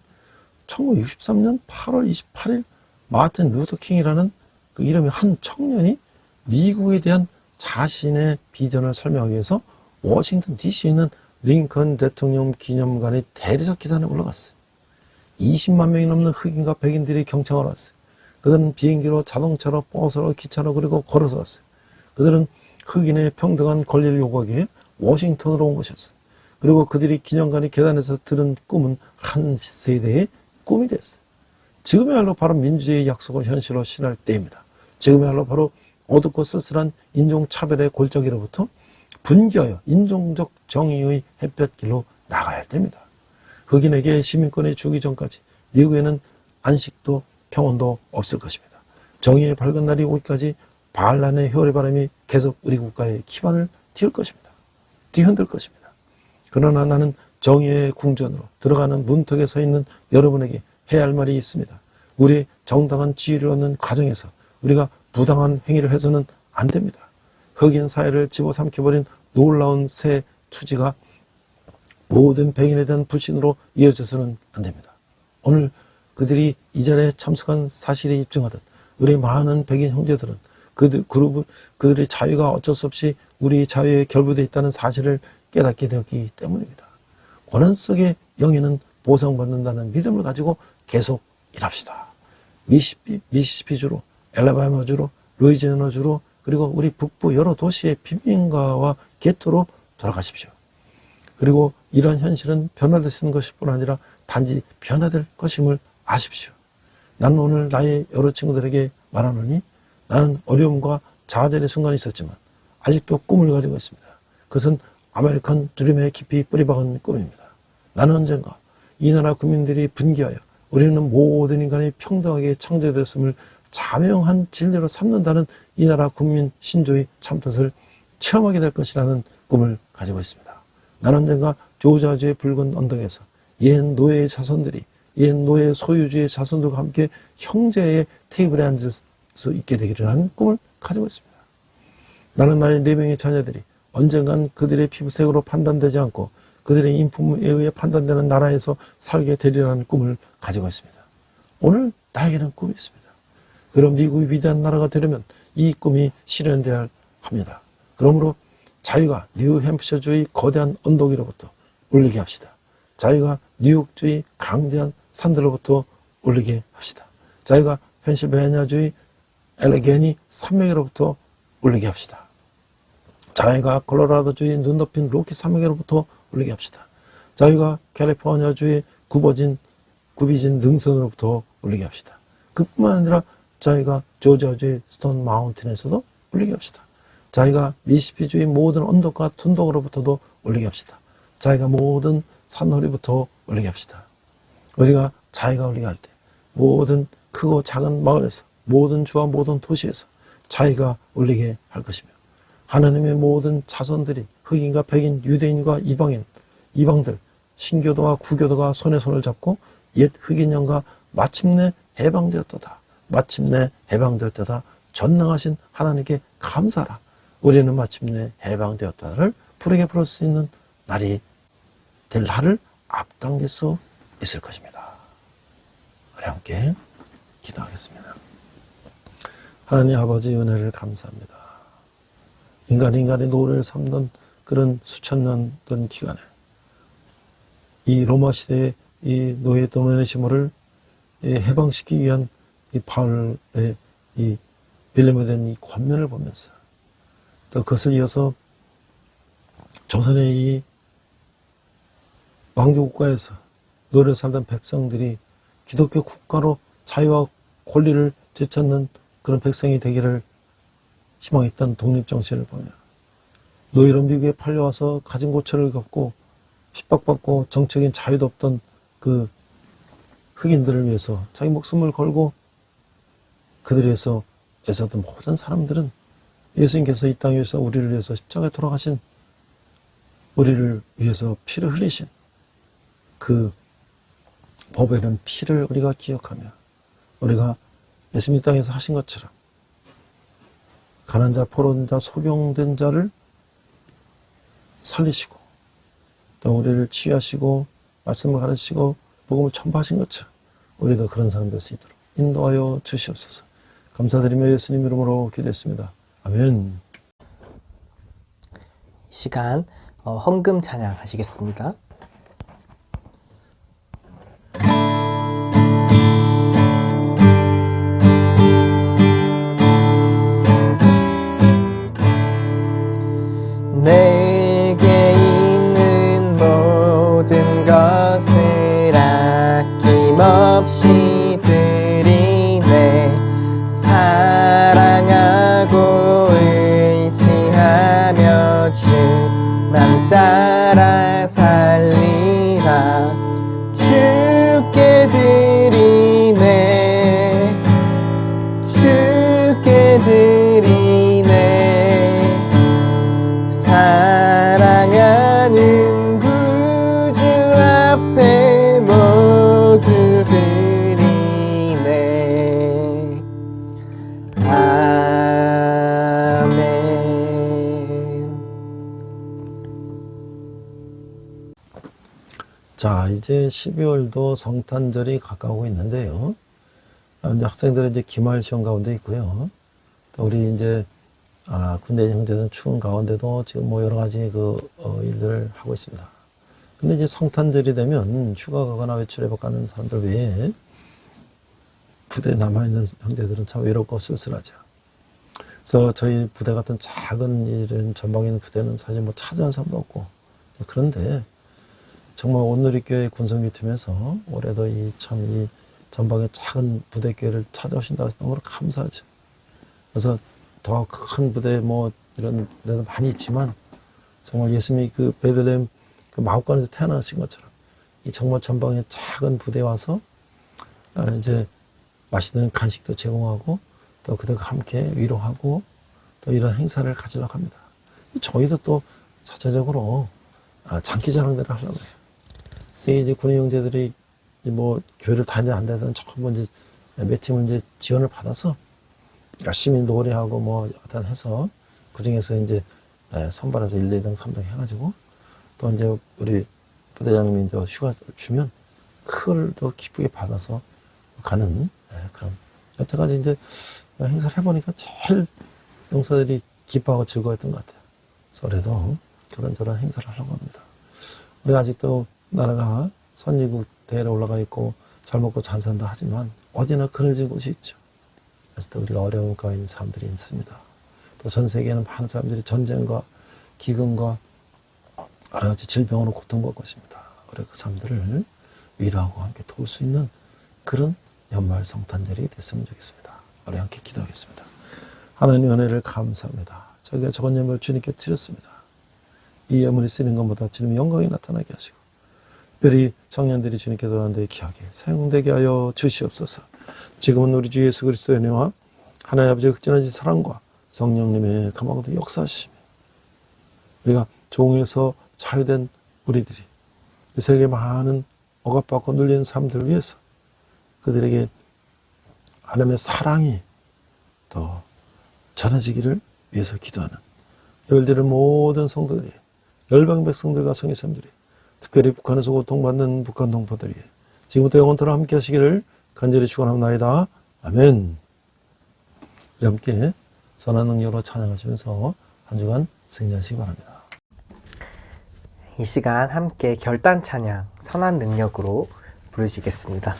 1963년 8월 28일 마틴 루터 킹이라는 그 이름의 한 청년이 미국에 대한 자신의 비전을 설명하기 위해서 워싱턴 DC에 있는 링컨 대통령 기념관의 대리석 계단에 올라갔어요. 20만 명이 넘는 흑인과 백인들이 경청하러 왔어요. 그들은 비행기로, 자동차로, 버스로, 기차로 그리고 걸어서 왔어요. 그들은 흑인의 평등한 권리를 요구하기 위해 워싱턴으로 온 것이었어요. 그리고 그들이 기념관의 계단에서 들은 꿈은 한 세대의 꿈이 됐어요. 지금이야말로 바로 민주주의의 약속을 현실로 실현할 때입니다. 지금이야말로 바로 어둡고 쓸쓸한 인종차별의 골짜기로부터 분개하여 인종적 정의의 햇볕길로 나가야 할 때입니다. 흑인에게 시민권이 주기 전까지 미국에는 안식도 평온도 없을 것입니다. 정의의 밝은 날이 오기까지 반란의 효리바람이 계속 우리 국가의 기반을 띄울 것입니다. 뒤흔들 것입니다. 그러나 나는 정의의 궁전으로 들어가는 문턱에 서 있는 여러분에게 해야 할 말이 있습니다. 우리의 정당한 지위를 얻는 과정에서 우리가 부당한 행위를 해서는 안 됩니다. 흑인 사회를 집어삼켜버린 놀라운 새 투지가 모든 백인에 대한 불신으로 이어져서는 안 됩니다. 오늘 그들이 이전에 참석한 사실이 입증하듯 우리 많은 백인 형제들은 그들의 자유가 어쩔 수 없이 우리 자유에 결부되어 있다는 사실을 깨닫게 되었기 때문입니다. 고난 속의 영예는 보상받는다는 믿음을 가지고 계속 일합시다. 미시시피주로, 엘라바마주로, 루이지애나주로 그리고 우리 북부 여러 도시의 빈민가와 게토로 돌아가십시오. 그리고 이런 현실은 변화될 수 있는 것일 뿐 아니라 단지 변화될 것임을 아십시오. 나는 오늘 나의 여러 친구들에게 말하노니 나는 어려움과 좌절의 순간이 있었지만 아직도 꿈을 가지고 있습니다. 그것은 아메리칸 드림에 깊이 뿌리박은 꿈입니다. 나는 언젠가 이 나라 국민들이 분개하여 우리는 모든 인간이 평등하게 창조되었음을 자명한 진리로 삼는다는 이 나라 국민 신조의 참뜻을 체험하게 될 것이라는 꿈을 가지고 있습니다. 나는 언젠가 조자주의 붉은 언덕에서 옛 노예의 자손들이 옛 노예 소유주의 자손들과 함께 형제의 테이블에 앉을 수 있게 되기를 하는 꿈을 가지고 있습니다. 나는 나의 4명의 자녀들이 언젠간 그들의 피부색으로 판단되지 않고 그들의 인품에 의해 판단되는 나라에서 살게 되리라는 꿈을 가지고 있습니다. 오늘 나에게는 꿈이 있습니다. 그럼 미국이 위대한 나라가 되려면 이 꿈이 실현되어야 합니다. 그러므로 자유가 뉴햄프셔주의 거대한 언덕 위로부터 올리게 합시다. 자유가 뉴욕주의 강대한 산들로부터 올리게 합시다. 자유가 펜실베니아주의 엘레게니 산맥으로부터 올리게 합시다. 자유가 콜로라도주의 눈 덮인 로키 산맥으로부터 울리게 합시다. 자기가 캘리포니아주의 굽이진 능선으로부터 울리게 합시다. 그뿐만 아니라 자기가 조지아주의 스톤 마운틴에서도 울리게 합시다. 자기가 미시시피주의 모든 언덕과 둔덕으로부터도 울리게 합시다. 자기가 모든 산허리부터 울리게 합시다. 우리가 자기가 울리게 할 때 모든 크고 작은 마을에서 모든 주와 모든 도시에서 자기가 울리게 할 것이며 하나님의 모든 자손들이 흑인과 백인, 유대인과 이방들, 신교도와 구교도가 손에 손을 잡고 옛 흑인 영과 마침내 해방되었도다. 마침내 해방되었도다. 전능하신 하나님께 감사하라. 우리는 마침내 해방되었다를 부르게 부를 수 있는 날이 될 날을 앞당길 수 있을 것입니다. 우리 함께 기도하겠습니다. 하나님 아버지 은혜를 감사합니다. 인간이 노예를 삼던 그런 수천 년 기간에 이 로마 시대의 이 노예 도메네시모를 해방시키기 위한 이 바울의 이 빌레모에 대한 이 권면을 보면서 또 그것을 이어서 조선의 이 왕조 국가에서 노예를 살던 백성들이 기독교 국가로 자유와 권리를 되찾는 그런 백성이 되기를 희망했던 독립정신을 보며 노예로 미국에 팔려와서 가진 고초를 겪고 핍박받고 정적인 자유도 없던 그 흑인들을 위해서 자기 목숨을 걸고 그들을 위해서 애쓰던 모든 사람들은 예수님께서 이 땅에 위해서 우리를 위해서 십자가에 돌아가신 우리를 위해서 피를 흘리신 그 법에는 피를 우리가 기억하며 우리가 예수님 이 땅에서 하신 것처럼 가난한 자, 포로된 자, 소경된 자를 살리시고 또 우리를 치유하시고 말씀을 가르치시고 복음을 전파하신 것처럼 우리도 그런 사람 될 수 있도록 인도하여 주시옵소서. 감사드리며 예수님 이름으로 기도했습니다. 아멘. 이 시간 헌금 찬양하시겠습니다. 내게 있는 모든 것을 아낌없이 드리네. 사랑하고 의지하며 주만 따라 살리라. 주께 드리네. 주께 드리네. 사랑하는 구주 앞에 모두 드리네. 아멘. 자, 이제 12월도 성탄절이 가까우고 있는데요. 이제 학생들은 이제 기말 시험 가운데 있고요. 또 우리 이제 군대 형제들은 추운 가운데도 지금 뭐 여러 가지 일들을 하고 있습니다. 근데 이제 성탄절이 되면 휴가 가거나 외출해서 가는 사람들 외에 부대에 남아있는 형제들은 참 외롭고 쓸쓸하죠. 그래서 저희 부대 같은 작은 이런 전방에 있는 부대는 사실 뭐 찾아온 사람도 없고, 그런데 정말 온누리교회 군성교팀에서 올해도 이 전방의 작은 부대교회를 찾아오신다고 해서 너무 감사하죠. 그래서 더 큰 부대 이런 데도 많이 있지만 정말 예수님이 그 베들레헴 그 마옥간에서 태어나신 것처럼 이 정말 전방의 작은 부대에 와서 이제 맛있는 간식도 제공하고 또 그들과 함께 위로하고 또 이런 행사를 가지려고 합니다. 저희도 또 자체적으로 장기자랑대를 하려고 해요. 이제 군의 형제들이 교회를 다니든 안 다니든 전부 이제 몇 팀은 이제 지원을 받아서 열심히 노래하고 어떤 해서 그 중에서 이제 선발해서 1, 2등, 3등 해가지고 또 이제 우리 부대장님이 또 휴가 주면 그걸 더 기쁘게 받아서 가는 그런 여태까지 이제 행사를 해보니까 제일 용사들이 기뻐하고 즐거웠던 것 같아요. 그래서 올해도 그런저런 행사를 하려고 합니다. 우리가 아직도 나라가 선진국 대회에 올라가 있고 잘 먹고 잘 산다 하지만 어디나 그늘진 곳이 있죠. 아직도 우리가 어려운 가운데 있는 사람들이 있습니다. 또 전 세계에는 많은 사람들이 전쟁과 기근과 여러 가지 질병으로 고통받고 있습니다. 우리 그 사람들을 위로하고 함께 도울 수 있는 그런 연말 성탄절이 됐으면 좋겠습니다. 우리 함께 기도하겠습니다. 하나님 은혜를 감사합니다. 저희가 적은 예물을 주님께 드렸습니다. 이 예물이 쓰는 것보다 주님의 영광이 나타나게 하시고 특별히 청년들이 주님께 돌아오는 데 귀하게 사용되게 하여 주시옵소서. 지금은 우리 주 예수 그리스도의 은혜와 하나님 아버지의 극진하신 사랑과 성령님의 감화도 역사하시며 우리가 종에서 자유된 우리들이 이 세계 많은 억압받고 눌리는 사람들을 위해서 그들에게 하나님의 사랑이 더 전해지기를 위해서 기도하는 열대를 모든 성도들이 열방 백성들과 성의사람들이 특별히 북한에서 고통받는 북한 동포들이 지금부터 영원토록 함께 하시기를 간절히 축원합니다. 아멘. 우리 함께 선한 능력으로 찬양하시면서 한 주간 승리하시기 바랍니다. 이 시간 함께 결단 찬양 선한 능력으로 부르시겠습니다.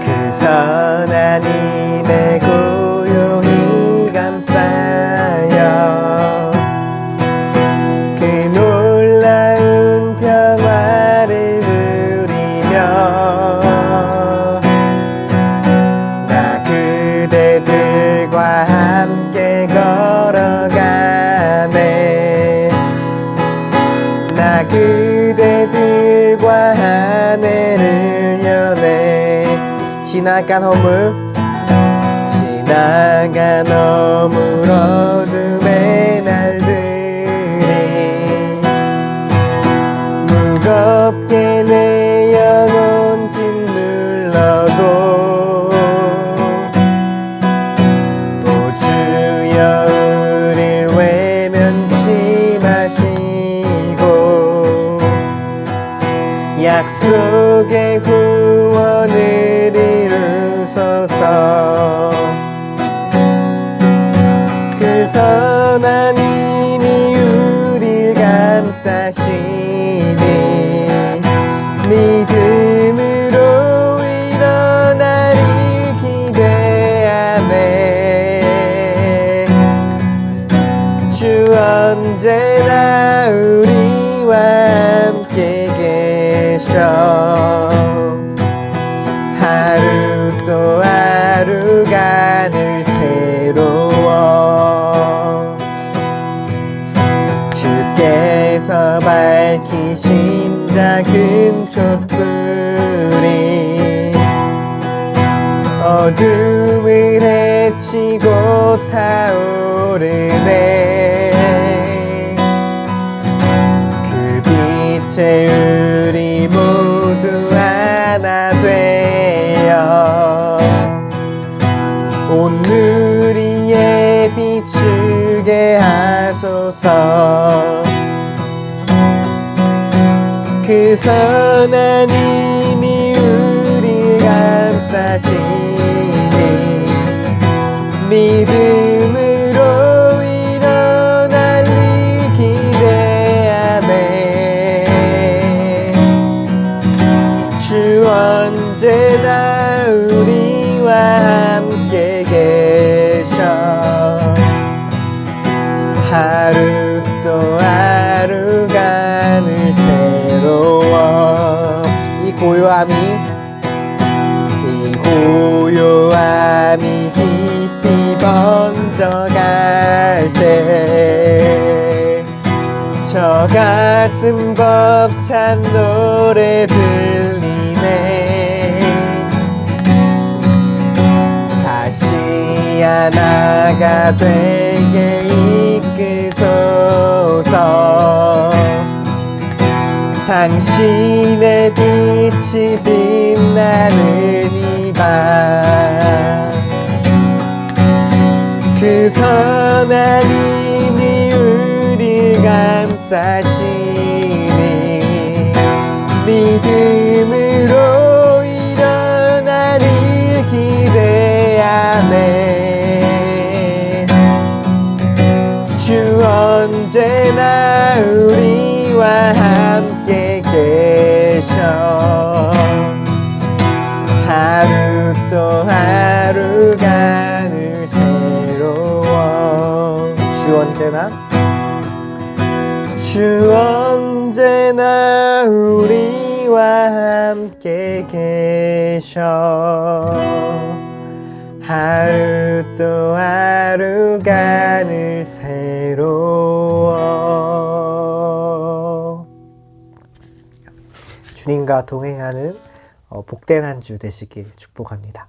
그 선한 힘에 고요히 감싸여 그 놀라운 평화를 누리며 나 그대들과 함께 걸어가네 나 그대들과 한 해를 여네 지나간 어물 어둠의 날들이 무겁게 내 영혼 짓눌러도 오 주여 우릴 외면치 마시고 약속의 구원을 이루소서 그 선한 힘이 우릴 감싸시니 믿음으로 일어나를 기대하네 주 언제나 우리와 함께 계셔 하루 또 하루가 늘 새로워 주께서 밝히신 작은 촛불이 어둠을 헤치고 타오르네 그 빛에 우리 모두 하나 되어 온 누리에 비추게 하소서 그 선한 힘이 우리 감싸시니 믿음으로 일어날 일 기대하네 주 언제나 우리와 함께 계셔 하루 또 하루가 늘 새로워 이 고요함이 깊이 번져갈 때 저 가슴 벅찬 노래 들리네 다시 하나가 되게 이끄소서 당신의 빛이 빛나는 이 밤 그 선한 힘이 우릴 감싸시니 믿음으로 일어나를 기대하네 주 언제나 언제나 우리와 함께 계셔. 하루 또 하루가 늘 새로워. 주님과 동행하는 복된 한 주 되시길 축복합니다.